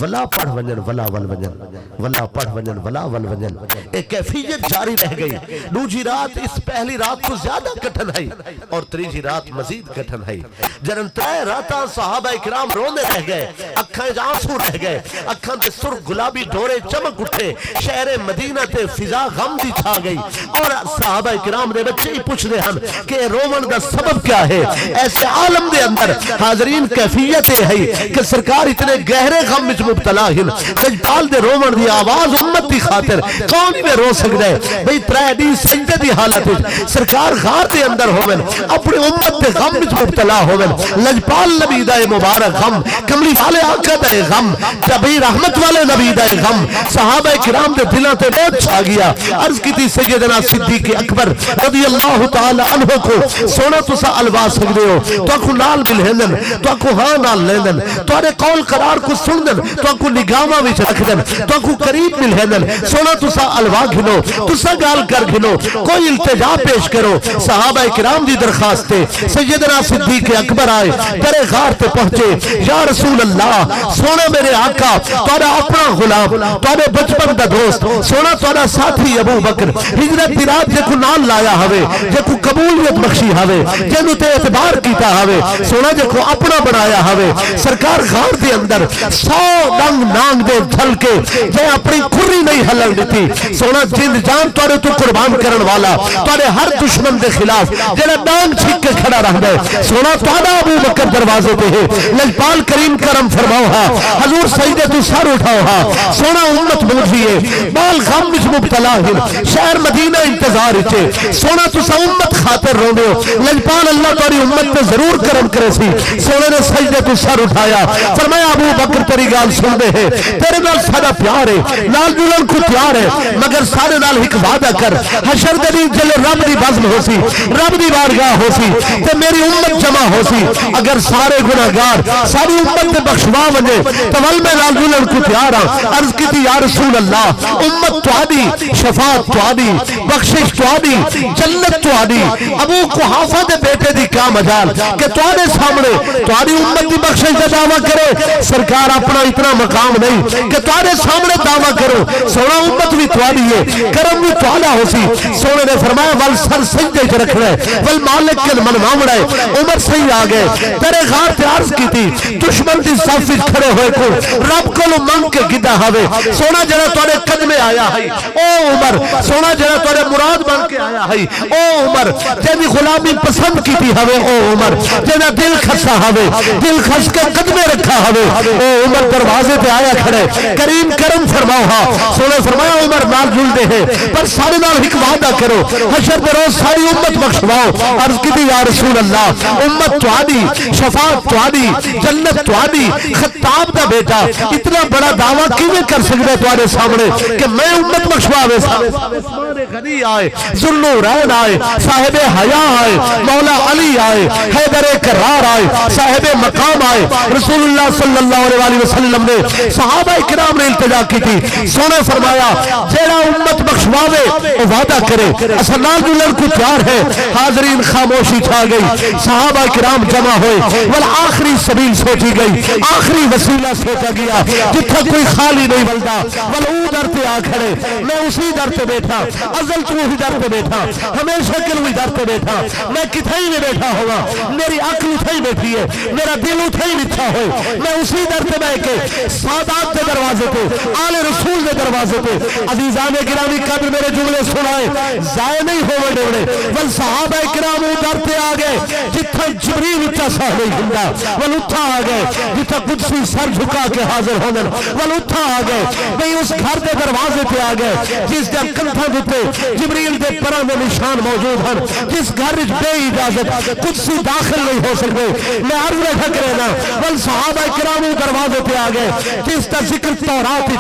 ولا پڑھ ونجن ولا ول ونجن ولا پڑھ ونجن ولا ول ونجن ایک کیفیت جاری رہ گئی دوجی رات اس پہلی رات کو زیادہ کٹھن ہے اور تریجی رات مزید کٹھن ہے جنن ترے راتاں صحابہ کرام رونے رہ گئے اکھاں آنسو رہ گئے اکھاں تے سرخ گلابی ڈورے چمک اٹھے شہر مدینہ تے فضا غم دی چھا گئی اور صحابہ کرام نے بچے ہی پوچھ رہے ہم کہ رومن دا سبب کیا ہے ایسے عالم دے اندر حاضرین کیفیت ہے کہ سرکار اتنے گہرے غم وچ مبتلا ہن لجپال دے رومن دی آواز امت دی خاطر کون میں رو سکدا ہے بھئی ترے دی سجدے دی حالت سرکار غار دے اندر ہوون اپنی امت دے غم وچ مبتلا ہوون لجپال نبی دا مبارک غم کملی والے آقا دا غم جبھی رحمت والے نبی دا غم صحابہ کرام دے دلاں تے بہت چھا گیا عرض کی سیدنا صدیق اکبر رضی اللہ تعالی عنہ کو سونا تسا الوا سکدے ہو تو کو نال مل ہندن تو کو ہاں نال لیندن تواڈے قول قرار کو سن دن تو کو نگاہاں وچ رکھ دن تو کو قریب مل ہندن سونا تسا الوا گھنو تسا گال کر گھنو کوئی التجا پیش کرو صحابہ کرام دی درخواست تے سیدنا صدیق اکبر آئے تیرے غار تے پہنچے یا رسول اللہ سونا میرے آقا تواڈا اپنا غلام تواڈے بچپن دا دوست سونا تواڈا ساتھی ابو بکر ہجرت دی رات جے کو نال لایا ہوے جے کو قبولیت بخشی ہوے جے تے اعتبار کیتا ہوے سونا جے کو اپنا بنایا ہوے سرکار غار دے اندر 100 ڈنگ نانگ دے دھل کے جے اپنی کھری نہیں ہلن دیتی سونا جند جان تواڈے تو قربان کرن والا تواڈے ہر دشمن دے خلاف جڑا ڈانگ چھک کے کھڑا رہندا ہے سونا تواڈا ابو بکر دروازے تے ہے لجپال کریم کرم فرماؤ ہا حضور سجدے تو سر اٹھاؤ ہا سونا امت موجی ہے بال غم وچ مبتلا ہے شہر مدینہ انتظار وچ سونا تسا امت خاطر روندے ہو لجپال اللہ تاری امت تے ضرور کرم کرے سی سونے نے سجدے تو سر اٹھایا فرمایا ابو بکر تیری گال سن دے ہے تیرے نال سارا پیار ہے نال جلن کو تیار ہے مگر سارے نال ایک وعدہ کر حشر دے دن جلے رب دی بزم ہو سی رب دی بارگاہ ہو سی تے میری امت جمع ہو سی اگر سارے گناہگار ساری امت تے بخشوا ونجے تو ول میں نال جلن کو تیار ہاں عرض کیتی یا رسول اللہ امت تواڈی شفاعت تواڈی بخشش تواڈی جنت تواڈی ابو قحافہ دے بیٹے دی کیا مجال کہ تواڈے سامنے تواڈی امت دی بخشش دا دعویٰ کرے سرکار اپنا اتنا مقام نہیں کہ تواڈے سامنے دعویٰ کرو سونا امت بھی تواڈی ہے کرم بھی تواڈا ہو سی سونے نے فرمایا ول سر سجدے تے رکھنا ہے ول مالک کے من مامڑا ہے عمر صحیح آ گئے تیرے غار تے عرض کیتی دشمن دی صف وچ کھڑے ہوئے کو رب کولوں منگ کے گدا ہوے سونا جڑا تواڈے قدمے آیا ہے او عمر سونا جڑا تواڈے مراد بن کے آیا ہے او عمر جیدی غلامی پسند کیتی ہوے او عمر جیدہ دل خسا ہوے دل خس کے قدمے رکھا ہوے او عمر دروازے پہ آیا کھڑے کریم کرم فرماؤ ہا سونے فرمایا عمر نال جل دے ہے پر سارے نال ایک وعدہ کرو حشر دے روز ساری امت بخشواؤ عرض کی دی یا رسول اللہ امت تواڈی شفاعت تواڈی جنت تواڈی خطاب دا بیٹا اتنا بڑا دعویٰ کیویں کر سکدا تواڈے سامنے کہ میں امت بخشواوے عثمان غنی آئے ذوالنورین آئے صاحب حیا آئے مولا علی آئے حیدر کرار آئے صاحب مقام آئے رسول اللہ صلی اللہ علیہ وسلم نے صحابہ کرام نے التجا کی تھی سونے فرمایا جیڑا امت بخشواوے وہ وعدہ کرے اسنال دلن کو تیار ہے حاضرین خاموشی چھا گئی صحابہ کرام جمع ہوئے والآخری سبیل سوچی گئی آخری وسیلہ سوچا گیا جتھا کوئی خالی نہیں بلدا ولو در پہ آ کھڑے میں اسی در پہ بیٹھا ازل تو ہی در پہ بیٹھا ہمیشہ کے لیے در پہ بیٹھا میں کتھائی میں بیٹھا ہوا میری عقل اتھائی بیٹھی ہے میرا دل اتھائی بچھا ہوئے میں اسی در پہ بیٹھ کے سادات کے دروازے پہ آل رسول کے دروازے پہ عزیزان گرامی قدر میرے جملے سنائے ضائع نہیں ہوئے ڈوڑے ول صحابہ کرام ادھرتے آگئے جتھا جبریل اچھا ساہنے ہندہ ول اتھا آگئے جتھا قدسی سر جھکا کے حاضر ہونے ول اتھا آگئے بھئی اس گھر دے دروازے پہ آگئے جس دے کنتھا دیتے جبریل دے پران دے نشان موجود ہیں جس گھر بے اجازت قدسی داخل نہیں ہو سکتے میں عرض رکھا کرنا ول صحابہ کرام دروازے پہ آگئے جس دا ذکر تورات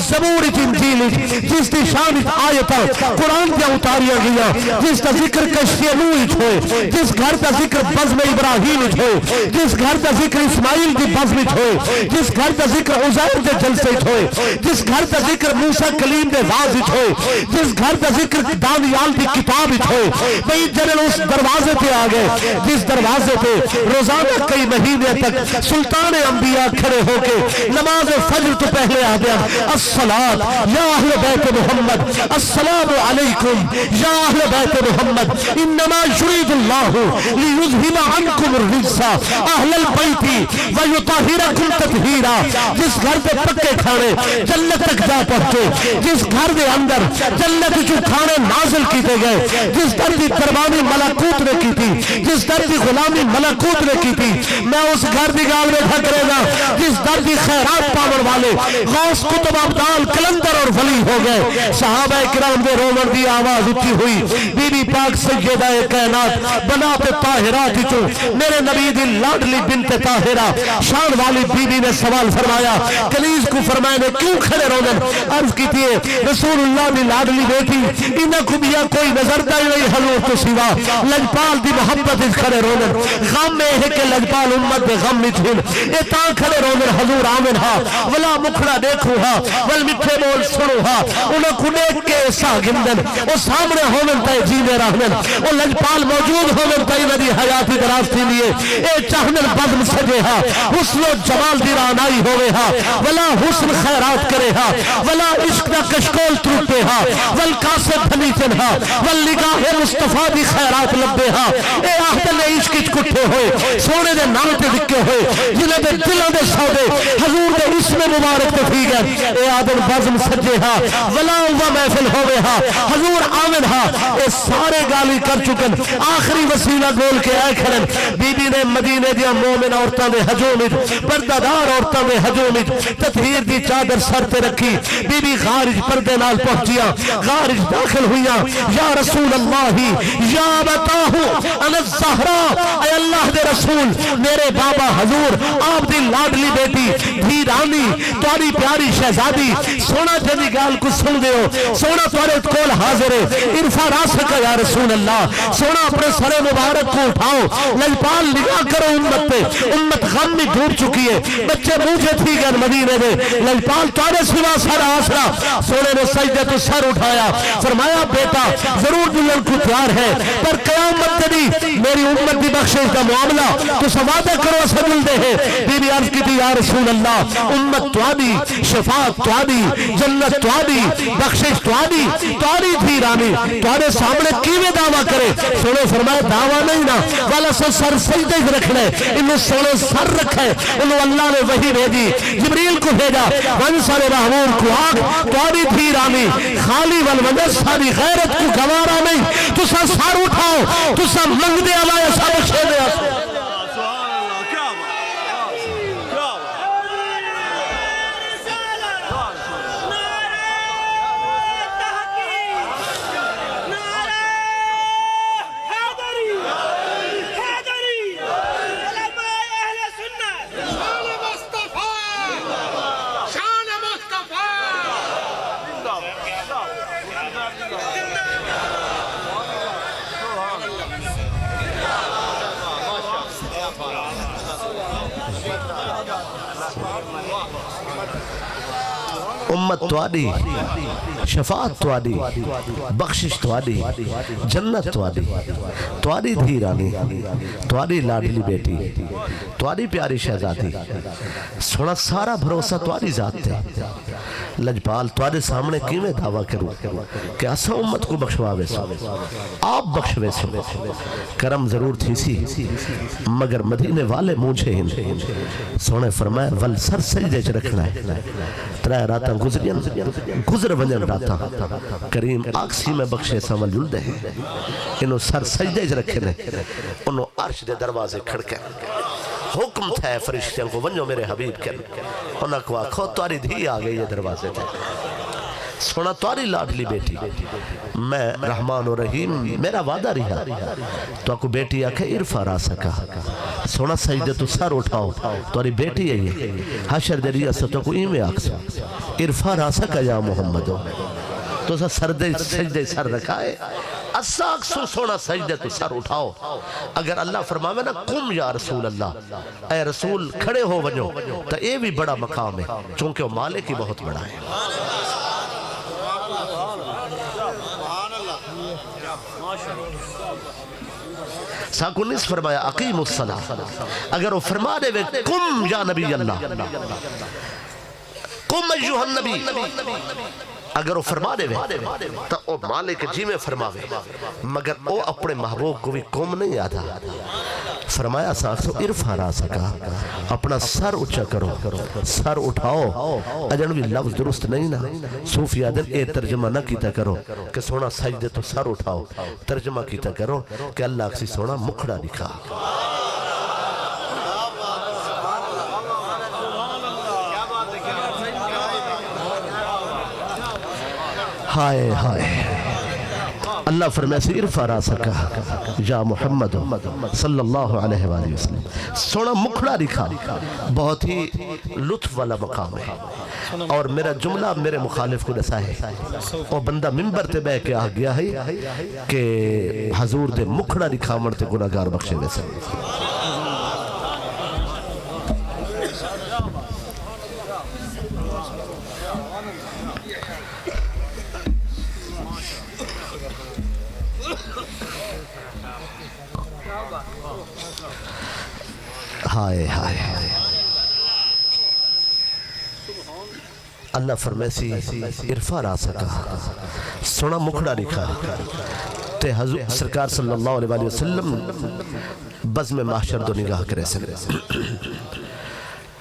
زبور انجیل جس دی شان آیت قرآن دیا اتاریا گیا جس دا ذکر کشتی نوح ہوئے جس گھر دا ذکر بزم ابراہیم ہوئے جس گھر دا ذکر اسماعیل دی بزم ہوئے جس گھر دا ذکر عزیر دے جلسے ہوئے جس گھر دا ذکر موسیٰ کلیم دے واز ہوئے جس گھر دا ذکر دانیال دی کتاب ہوئے بھئی جنل اس دروازے پہ آگئے جس دروازے پہ روزانہ کئی مہینے تک سلطان انبیاء کھڑے ہو کے نماز فجر تو پہلے آگیا الصلاة یا اہل بیت محمد السلام علیکم یا اہل بیت محمد انما یرید اللہ لیذہب عنکم الرجس اہل البیت ویطہرکم تطہیرا جس گھر پہ پکے کھانے جنت تک جا پہنچے جس گھر دے اندر جنت جو کھانے نازل کیتے گئے جس در دی قربانی ملکوت نے کی تھی جس در دی غلامی ملکوت نے کی تھی میں اس گھر دی گال میں تھا کرے گا جس در دی خیرات پاور والے غوث کتب عبدال کلندر اور ولی ہو گئے صحابہ کرام دے رومن دی آواز اٹھی ہوئی بی بی پاک سیدہ کائنات بنا پہ طاہرات چو میرے نبی دی لاڈلی بنت طاہرہ شان والی بی بی نے سوال فرمایا کنیز کو فرمائے نے کیوں کھڑے رومن عرض کی تھی رسول اللہ دی لاڈلی بیٹی انہ کو بیا کوئی نظر دائی نہیں حضور تو سوا لجپال دی محبت اس کھڑے رومن غم میں ہے کہ لجپال امت دے غم میں چھن اے تاں کھڑے رومن حضور آمن ہا ولا مکھڑا دیکھو ہا ول مٹھے بول سنو ہا انہوں کو دیکھ کے ایسا گندن وہ سامنے ہومن تے جینے رہنن وہ لجپال موجود ہومن تے ندی حیاتی دراستی لیے اے چاہنن بزم سجے ہا حسن و جمال دی رانائی ہوئے ہا ولا حسن خیرات کرے ہا ولا عشق دا کشکول تروتے ہا والکاسب بھنیچن ہا واللگاہ مصطفیٰ دی خیرات لبے ہا اے آہدن عشق کٹھے ہوئے سونے دے نام تے دکھے ہوئے جنہیں دے دلوں دے سودے حضور دے اسم مبارک تے تھی گئے اے آدم بزم سجے ہا ولا ہوا محفل ہوئے ہا حضور آمن ہا اے سارے گالی کر چکن آخری وسیلہ گول کے آئے کھڑن بی بی نے مدینے دیا مومن عورتاں دے حجومت پردادار عورتاں دے حجومت تطہیر دی چادر سر تے رکھی بی بی خارج پردے نال پہنچیا خارج داخل ہویا یا رسول اللہ یا بتاہو انا الزہرا اے اللہ دے رسول میرے بابا حضور آپ دی لاڈلی بیٹی دھی رانی تواری پیاری شہزادی سونا جنی گال کو سن دے ہو سونا توارے کول حاضر ہے عرفہ راسکا یا رسول اللہ سونا اپنے سر مبارک کو اٹھاؤ لجپال نگاہ کرو امت پہ امت غم میں ڈوب چکی ہے بچے مجھے تھی گئے مدینے میں لجپال توارے سوا سر آسرا سونے نے سجدے تو سر اٹھایا فرمایا بیٹا ضرور دلن کو تیار ہے پر قیامت دی میری امت دی بخشش کا معاملہ تو سوادہ کرو سجل دے ہے بی بی عرض کی تھی یا رسول اللہ امت توادی شفاعت توادی جنت توادی بخشش توادی تواری تھی رانی توارے سامنے کیوے دعویٰ کرے سونے فرمایا دعویٰ نہیں نا والا سو سر سجدے رکھنے انہوں سونے سر رکھے انہوں اللہ نے وہی بھیجی جبریل کو بھیجا ونسر محمور کو آگ تواری تھی رانی خالی والوجہ ساری غیرت کو گوارا نہیں تو سا سار اٹھاؤ تو سا منگ دے آلائے سا بچے دے آسے امت توادی شفاعت توادی بخشش توادی جنت توادی توادی دھیرانی توادی لاڈلی بیٹی توادی پیاری شہزادی سونا سارا بھروسہ توادی ذات تے لجپال توادی سامنے کیویں دعویٰ کروں کہ اسا امت کو بخشواوے سو آپ بخشوے سو کرم ضرور تھی سی مگر مدینے والے مونچھے ہن سونے فرمائے ول سر سجدے چ رکھنا ہے ترائے راتاں گزرین گزر ونجن راتا کریم آکسی میں بخشے سامل جلدے ہیں انہوں سر سجدے ج رکھے نے انہوں عرش دے دروازے کھڑکے حکم تھا فرشتیاں کو ونجو میرے حبیب کے انہوں کو آکھو تواری دھی آگئی یہ دروازے تھے سونا تواری لاڈلی بیٹی میں رحمان و رحیم میرا وعدہ رہا تو اکو بیٹی آکھے عرفہ را سکا سونا سجدے تو سر اٹھاؤ تواری بیٹی ہے یہ حشر دے ریاست کو ایمیں آکسا عرفہ را سکا یا محمدو تو سجدے سر رکھائے اساک سونا سجدے تو سر اٹھاؤ اگر اللہ فرماوے نا قم یا رسول اللہ اے رسول کھڑے ہو ونجو تو اے بھی بڑا مقام ہے چونکہ وہ مالک ہی بہت بڑا ہے ساکو نس فرمایا اقیم الصلاة اگر وہ فرما دے وے قم یا نبی اللہ قم ایوہ النبی اگر وہ فرما دے وے تو وہ مالک جی میں فرماوے مگر وہ اپنے محبوب کو بھی قم نہیں آدھا فرمایا ساکسو عرفہ را سکا اپنا سر اچھا کرو سر اٹھاؤ اجنوی لفظ درست نہیں نا صوفیہ دل اے ترجمہ نہ کیتا کرو کہ سونا سجدے تو سر اٹھاؤ ترجمہ کیتا کرو کہ اللہ کسی سونا مکھڑا دکھا ہائے ہائے اللہ فرمائے سے عرفہ را سکا یا محمد صلی اللہ علیہ وآلہ وسلم سونا مکھڑا دکھا بہت ہی لطف والا مقام ہے اور میرا جملہ میرے مخالف کو دسا ہے اور بندہ ممبر تے بے کے آ گیا ہے کہ حضور دے مکھڑا دکھا مرتے گناہگار بخشے ویسے ہائے ہائے اللہ فرمیسی عرفہ را سکا سونا مکھڑا لکھا تے حضور سرکار صلی اللہ علیہ وآلہ وسلم بزم محشر دو نگاہ کرے سے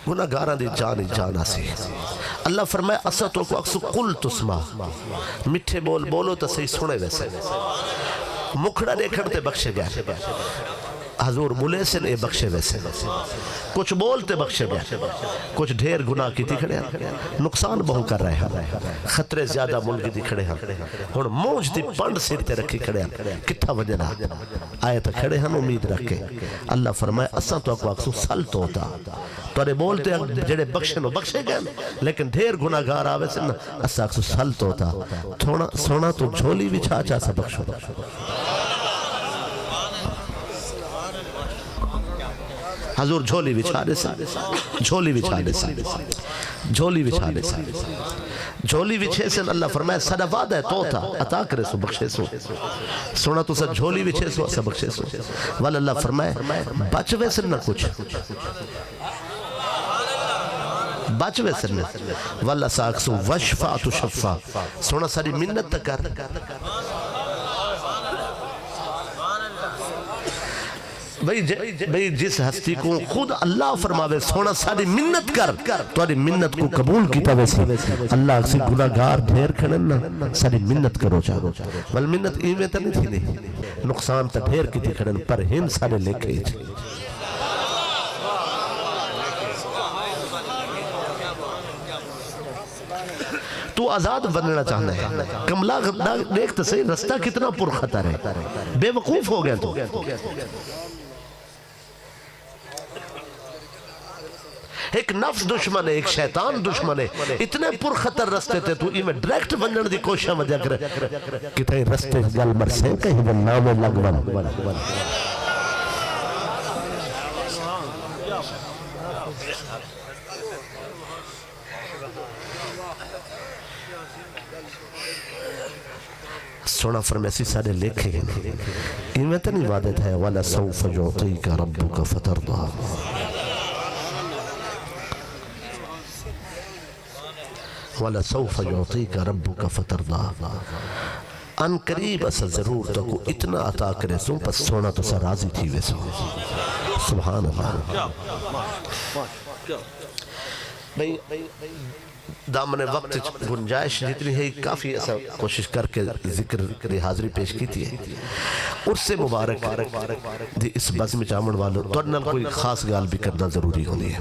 گناہگاراں دی جانی جانا سی اللہ فرمائے اسا تو کو اکسو قل تسما مٹھے بول بولو تا صحیح سنے ویسے مکھڑا دیکھڑتے بخشے گئے حضور بولے سے نے بخشے ویسے کچھ بولتے بخشے گئے کچھ ڈھیر گناہ کی تھی کھڑے ہیں نقصان بہو کر رہے ہیں خطرے زیادہ ملکی تھی کھڑے ہیں اور موج دی پنڈ سیرتے رکھی کھڑے ہیں کتھا وجنہ آئے تا کھڑے ہیں امید رکھے اللہ فرمائے اساں تو اکو اکسو سلط ہوتا تو انہیں بولتے ہیں جڑے بخشے نو بخشے گئے لیکن ڈھیر گناہ گار آوے سے نا اساں اکسو سلط ہوتا سونا تو جھولی بچھا چا سا بخشو حضور جھولی بچھا دے سا جھولی بچھا دے سا جھولی بچھا دے سا جھولی بچھے سے اللہ فرمائے صدا وعدہ ہے توتا عطا کرے سو بخشے سو سونا تو سا جھولی بچھے سو اسا بخشے سو والا اللہ فرمائے بچ ویسے نہ کچھ بچ ویسے نہ والا ساکھ سو وشفا تو شفا سونا ساری منت تکر بھئی جس ہستی کو خود اللہ فرماوے سونا ساری منت کر تو آری منت کو قبول کیتا ویسے اللہ سے گناہگار ڈھیر کھڑن ساری منت کرو چاہو بل منت ایمیں تا نہیں تھی نہیں نقصان تا ڈھیر کی تھی کھڑن پر ہن سارے لے کے تو آزاد بننا چاہنا ہے کملا دیکھتے سے رستہ کتنا پر خطر ہے بے وقوف ہو گیا تو ایک نفس دشمن ہے ایک شیطان دشمن ہے اتنے پر خطر رستے تھے تو میں ڈریکٹ بننے دی کوشش وجہ کرے کتنے رستے گل مرسے کہیں وہ نامے لگوان سونا فرمیسی سارے لکھے گئے ایمیں تو نہیں وعدت ہے وَلَا سَوْفَ يُعْطِيكَ رَبُّكَ فَتَرْضَى وَلَا سَوْفَ يُعْطِيكَ رَبُّكَ فَتَرْضَى ان قریب اصل ضرور تو کو اتنا عطا کرے سو پس سونا تو سا راضی تھی ویسو سبحان اللہ دامن وقت گنجائش جتنی ہے کافی ایسا کوشش کر کے ذکر کی حاضری پیش کی تھی اور سے مبارک دی اس بزم چامن والوں تو نال کوئی خاص گال بھی کرنا ضروری ہونی ہے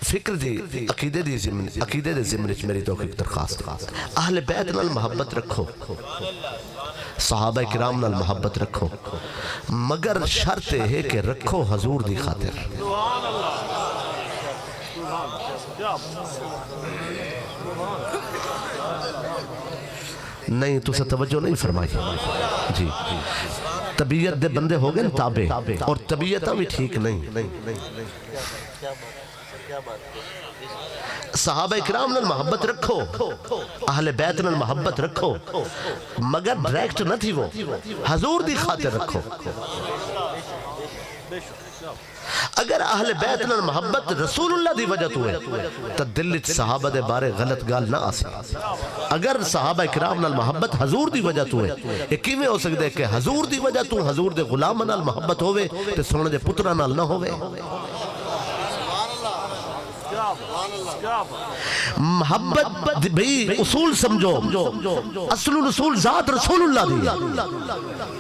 فکر دی عقیدے دی زمنچ میری توقیق درخواست اہل بیت نال محبت رکھو صحابہ کرام نال محبت رکھو مگر شرط ہے کہ رکھو حضور دی خاطر نہیں تو سے توجہ نہیں فرمائی جی طبیعت دے بندے ہو گئے تابع اور طبیعتاں بھی ٹھیک نہیں صحابہ اکرام نال محبت رکھو اہل بیت نال محبت رکھو مگر ڈائریکٹ نہ تھی وہ حضور دی خاطر رکھو اگر اہل بیت نال محبت رسول اللہ دی وجہ تو ہے تو دل وچ صحابہ دے بارے غلط گال نہ آسی اگر صحابہ اکرام نال محبت حضور دی وجہ تو ہے یہ کیویں ہو سکدے کہ حضور دی وجہ تو حضور دے غلام نال محبت ہوئے تے سونے دے پتراں نال نہ ہوئے محبت بھی اصول سمجھو اصل اصول ذات رسول اللہ دی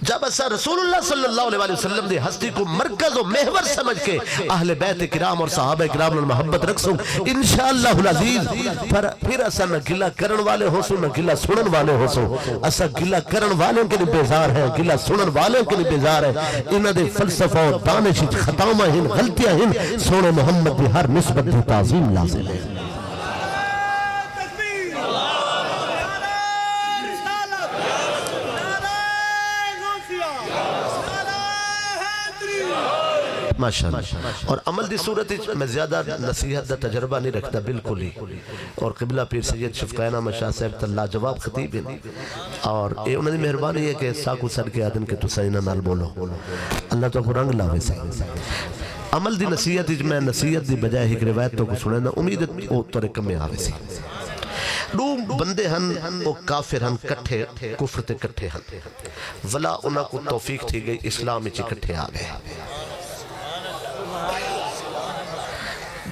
جب ایسا رسول اللہ صلی اللہ علیہ وسلم دی ہستی کو مرکز و محور سمجھ کے اہل بیت کرام اور صحابہ کرام نے محبت رکھسوں انشاءاللہ العزیز پھر ایسا نہ گلہ کرن والے ہو سو نہ گلہ سنن والے ہو سو ایسا گلہ کرن والوں کے لیے بیزار ہے گلہ سنن والوں کے لیے بیزار ہے انہ دے فلسفہ و دانش خطامہ ہن غلطیاں ہن سونے محمد بھی ہر نسبت بھی تعظیم لازم ہے ماشاءاللہ اور عمل دی صورت میں زیادہ نصیحت دا تجربہ نہیں رکھتا بالکل ہی اور قبلہ پیر سید شفقائن احمد شاہ صاحب تاللہ جواب خطیب ہیں اور یہ انہوں نے مہربانی ہے کہ ساکو سر کے آدن کے تسینہ نال بولو اللہ تو کو رنگ لاوے سے عمل دی نصیحت میں نصیحت دی بجائے ایک روایت تو کو سنے نا امید او طریقہ میں آوے سے دو بندے ہن او کافر ہن کٹھے کفر تے کٹھے ہن ولا انہاں کو توفیق تھی گئی اسلام اچھی کٹھے آ گئے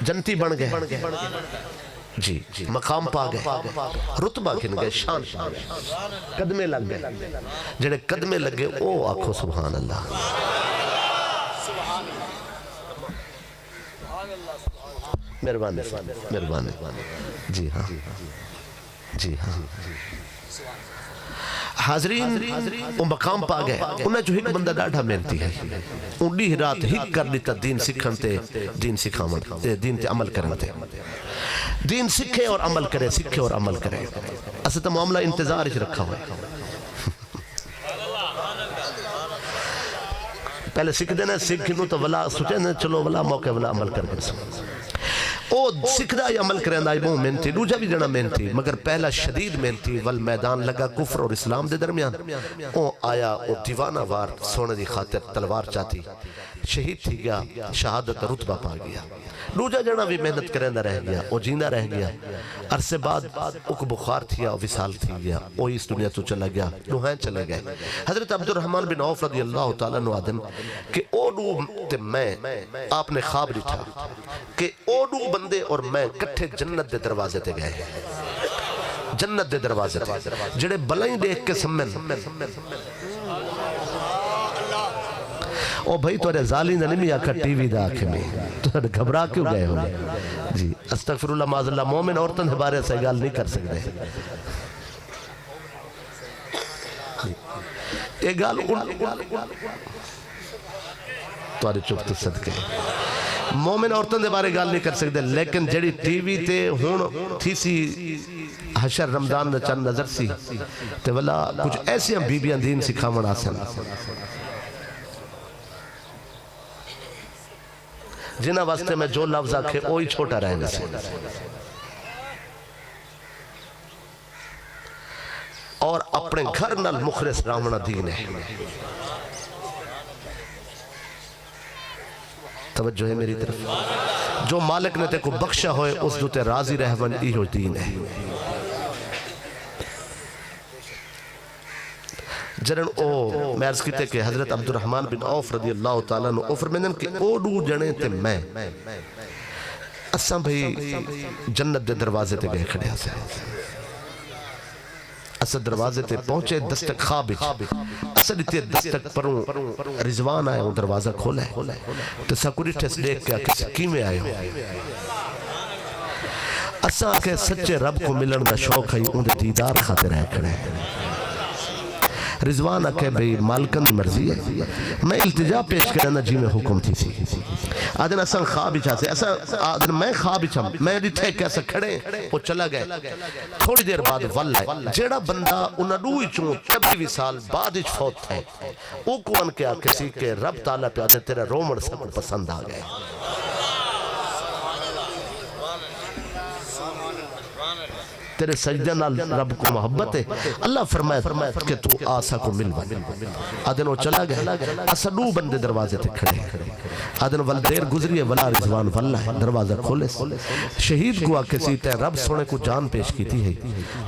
جنتی بن گئے جی مقام پا گئے رتبہ کن گئے شان قدمے لگ گئے جڑے قدمے لگ گئے او آکھو سبحان اللہ مہربانی جی ہاں جی ہاں حاضرین وہ مقام پا گئے انہیں جو ایک بندہ ڈاڑھا محنتی ہے انہی رات ہک کر لیتا دین سکھن تے دین سکھامن دین تے عمل کرن تے دین سکھے اور عمل کرے سکھے اور عمل کرے اسے تو معاملہ انتظار ہی رکھا ہوا ہے پہلے سکھ دینا سکھ نو تو ولا سوچے نا چلو ولا موقع ولا عمل کر کے او سکھدہ یا عمل کریں دائی بہوں محنتی دوجہ بھی جنا محنتی مگر پہلا شدید محنتی والمیدان لگا کفر اور اسلام دے درمیان او آیا او دیوانہ وار سونے دی خاطر تلوار چاہتی شہید تھی گیا شہادت رتبہ پا گیا دوجہ جنا بھی محنت کریں دا رہ گیا او جیندہ رہ گیا عرصے بعد او کو بخار تھیا او وصال تھی گیا او اس دنیا تو چلا گیا نوہین چلے گئے حضرت عبد الرحمن بن عوف رضی اللہ تعالیٰ نو آدم کہ او نو تے میں آپ نے خواب لٹھا کہ او نو بندے اور میں کٹھے جنت دے دروازے تے گئے جنت دے دروازے تے جڑے بلائیں دیکھ کے سمن او بھائی تو رزالی نے نہیں آکھا ٹی وی دا آکھے میں تو گھبرا کیوں گئے ہو جی استغفر اللہ معاذ اللہ مومن عورتن بارے سے گال نہیں کر سکتے ایک گال تواری چپت صدقے مومن عورتن دے بارے گال نہیں کر سکتے لیکن جڑی ٹی وی تے ہون تھی سی حشر رمضان نے چند نظر سی تے والا کچھ ایسی ہم بی بیاں دین سکھامن آسن جنہ واسطے میں جو لفظ آکھے اوہی چھوٹا رہے گا سے اور اپنے گھر نال مخلص رامنہ دین ہے توجہ ہے میری طرف جو مالک نے تے کو بخشا ہوئے اس جو تے راضی رہون ایہو دین ہے جنن او میں عرض کیتے کہ حضرت عبد الرحمن بن عوف رضی اللہ تعالیٰ عنہ او فرمیندن کہ او دو جنے تے میں اساں بھئی جنت دے دروازے تے گئے کھڑے آسے اساں دروازے تے پہنچے دستک خواب اساں دیتے دستک پروں رضوان آئے ہوں دروازہ کھولا ہے تو سکوریٹس دیکھ کے کسی کیمیں آئے ہوں اساں کے سچے رب کو ملن دا شوق ہے ان دے دیدار خاطر ہے کھڑے رضوان آکے بھئی مالکن دی مرضی ہے میں التجا پیش کرنا جی میں حکم تھی سی آدھن اساں خواب ہی چاہتے آدھن میں خواب ہی چاہتے میں دیتے کیسا کھڑے وہ چلا گئے تھوڑی دیر بعد واللہ جیڑا بندہ انہا دوئی چون 24 سال بعد اچ فوت تھے او کون کیا کسی کے رب تعالیٰ پہ آتے تیرے رومن سب کو پسند آ گئے تیرے سجدہ نال رب کو محبت ہے اللہ فرمائے کہ تو آسا کو مل آدھن وہ چلا گئے اسا دو بندے دروازے تھے کھڑے آدھن والدیر گزری ہے ولا رضوان واللہ دروازہ کھولے شہید کو آکے سیتے رب سونے کو جان پیش کی تھی ہے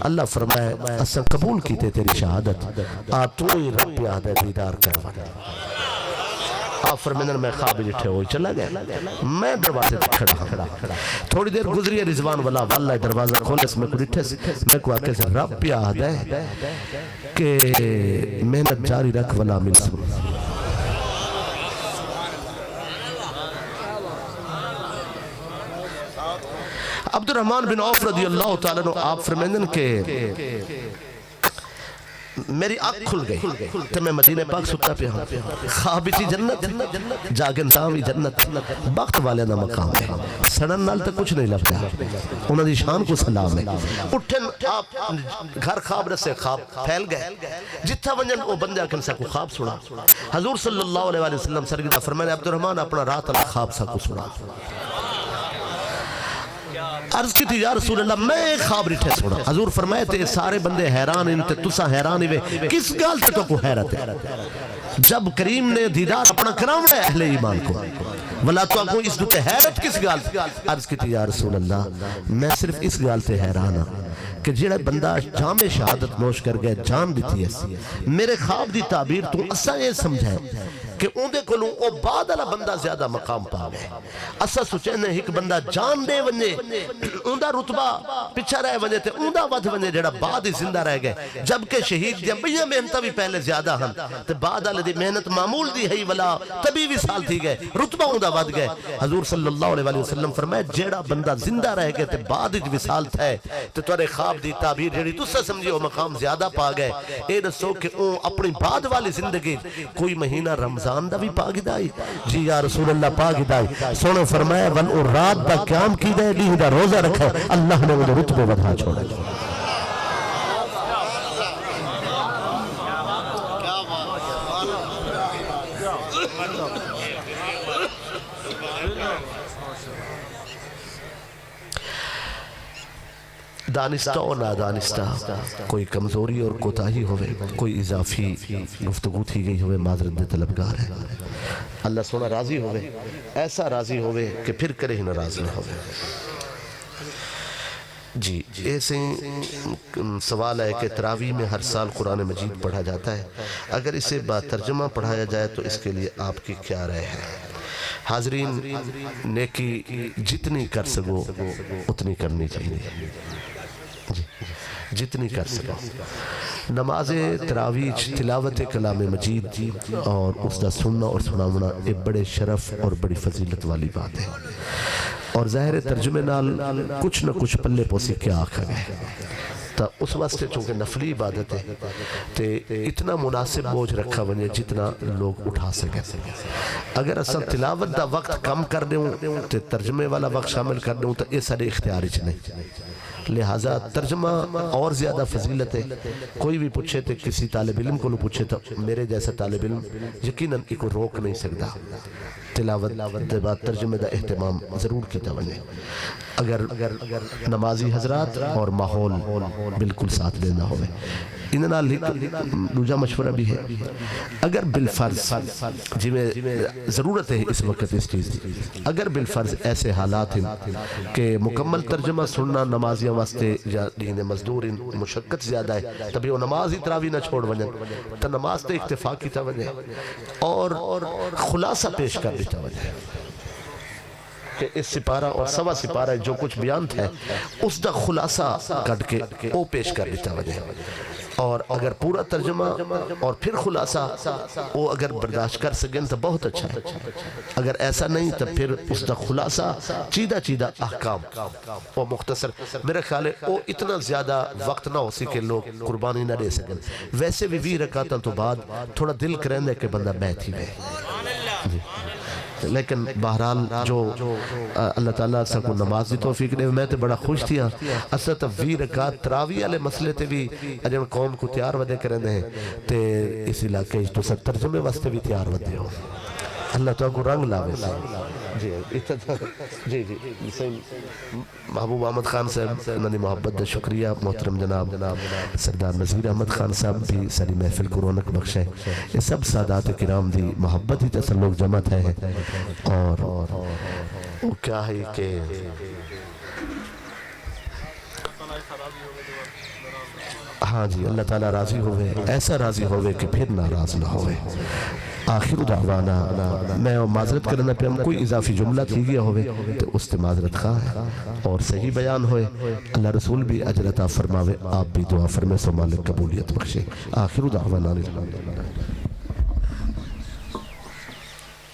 اللہ فرمائے اسا قبول کی تے تیری شہادت تو ہی رب پہ آدھے دیدار کروا آپ فرمیندن میں خواب جٹھے ہوئی چلا گیا میں دروازے تک کھڑا تھوڑی دیر گزری ہے رضوان والا واللہ دروازہ کھولے اس میں کو ڈٹھے میں کو آکے سے رب پہ آدھے کہ محنت جاری رکھ والا مل سکو عبد الرحمن بن عوف رضی اللہ تعالیٰ نے آپ فرمیندن کہ میری آنکھ کھل گئی تو میں مدینہ پاک ستا پہ ہوں خوابی تھی جنت جاگن داوی جنت وقت والے نہ مقام ہے سڑن نال تک کچھ نہیں لگتا انہوں نے شان کو سلام ہے اٹھن آپ گھر خواب رسے خواب پھیل گئے جتھا ونجن وہ بندہ کنسا کو خواب سنا حضور صلی اللہ علیہ وسلم سرگدہ فرمانے عبد الرحمن اپنا رات اللہ خواب سا کو سنا عرض کی تھی یا رسول اللہ میں ایک خواب رٹھے سوڑا حضور فرمائے تھے سارے بندے حیران انتے تسا حیران ہوئے کس گال تے تو کو حیرت ہے جب کریم نے دیدار اپنا کراؤنا ہے اہل ایمان کو ولا تو کو اس دوتے حیرت کس گال عرض کی تھی یا رسول اللہ میں صرف اس گال تے حیران ہوں کہ جیڑا بندہ جامع شہادت نوش کر گئے جان دیتی ہے میرے خواب دی تعبیر تو اسا یہ سمجھائے کہ اون دے کلوں او بعد والا بندہ زیادہ مقام پا گئے اسا سوچے نے ایک بندہ جان دے ونجے اون دا رتبہ پچھا رہے ونجے تے اون دا ود ونجے جڑا بعد ہی زندہ رہ گئے جبکہ شہید دیا بھئی محنتہ بھی پہلے زیادہ ہم تے بعد والے دی محنت معمول دی ہے ولا تبھی بھی سال تھی گئے رتبہ اون دا ود گئے حضور صلی اللہ علیہ وسلم فرمائے جیڑا بندہ زندہ رہ گئے تے بعد ہی وصال تھے تے تورے خواب دی تعبیر جڑی تسا سمجھے وہ مقام زیادہ پا گئے اے دسو کہ اون اپنی بعد والی زندگی کوئی مہینہ رمضان دا بھی پاگی دائی جی یا رسول اللہ پاگی دائی سونے فرمایا ون اور رات دا قیام کی دے لیہ دا روزہ رکھا اللہ نے وہ رتبے بدھا چھوڑا دانستہ اور نادانستہ کوئی کمزوری اور کوتاہی ہوئے کوئی اضافی گفتگو تھی گئی ہوئے معذرت دے طلبگار ہے اللہ سونا راضی ہوئے ایسا راضی ہوئے کہ پھر کرے ہی ناراض نہ ہوئے جی ایسے سوال ہے کہ تراویح میں ہر سال قرآن مجید پڑھا جاتا ہے اگر اسے با ترجمہ پڑھایا جائے تو اس کے لیے آپ کی کیا رائے ہے حاضرین نیکی جتنی کر سکو اتنی کرنی چاہیے جتنی کر سکو نماز تراویح تلاوت کلام مجید اور اس دا سننا اور سناونا ایک بڑے شرف اور بڑی فضیلت والی بات ہے اور ظاہر ترجمے نال کچھ نہ کچھ پلے پوسی کیا آکھا گئے تا اس واسطے چونکہ نفلی عبادت ہے تے اتنا مناسب بوجھ رکھا بنے جتنا لوگ اٹھا سکے اگر اصلا تلاوت دا وقت کم کر دیں تے ترجمے والا وقت شامل کر دیں تو یہ سارے اختیاری نہیں لہٰذا ترجمہ اور زیادہ فضیلت ہے کوئی بھی پوچھے تے کسی طالب علم کو پوچھے تو میرے جیسا طالب علم یقیناً کو روک نہیں سکتا تلاوت دے بعد ترجمے دا اہتمام ضرور کیتا بنے اگر نمازی حضرات اور ماحول بالکل ساتھ دینا ہوئے انہاں نال دوجا مشورہ بھی ہے اگر بالفرض جی میں ضرورت ہے اس وقت اس چیز کی اگر بالفرض ایسے حالات ہیں کہ مکمل ترجمہ سننا نمازیاں واسطے یا دین مزدور مشقت زیادہ ہے تبھی وہ نماز ہی تراویح نہ چھوڑ ونجن تو نماز تے اکتفا کی تا ونجے اور خلاصہ پیش کر دیتا ونجے کہ اس سپارہ اور سوا سپارہ جو کچھ بیان تھا اس دا خلاصہ کٹ کے وہ پیش کر دیتا وجہ اور اگر پورا ترجمہ اور پھر خلاصہ وہ اگر برداشت کر سکیں تو بہت اچھا ہے اگر ایسا نہیں تو پھر اس دا خلاصہ چیدہ احکام وہ مختصر میرے خیال ہے وہ اتنا زیادہ وقت نہ ہو سکے لوگ قربانی نہ دے سکیں ویسے بھی 20 رکعتاں تو بعد تھوڑا دل کریں دے کہ بندہ بیٹھ ہی گئے لیکن بہرحال جو اللہ تعالیٰ سے کو نماز دی توفیق دے میں تے بڑا خوش تھیا اصلا تا 20 رکعت تراویح والے مسئلے تے بھی اجن قوم کو تیار ودے کریں دے تے اس علاقے تو سب ترجمے واسطے بھی تیار ودے ہو اللہ تعالیٰ کو رنگ لاوے جی محبوب احمد خان صاحب انہوں نے محبت دا شکریہ محترم جناب سردار نذیر احمد خان صاحب بھی ساری محفل کو رونق بخش ہے یہ سب سادات کرام دی محبت ہی تسلق جمعت ہے اور وہ کیا ہے کہ ہاں جی اللہ تعالیٰ راضی ہوئے ایسا راضی ہوئے کہ پھر ناراض نہ ہوئے آخر دعوانا میں معذرت کرنا پہ ہم کوئی اضافی جملہ تھی گیا ہوئے تو اس سے معذرت خواہ ہے اور صحیح بیان ہوئے اللہ رسول بھی اجر عطا فرماوے آپ بھی دعا فرمے سو مالک قبولیت بخشے آخر دعوانا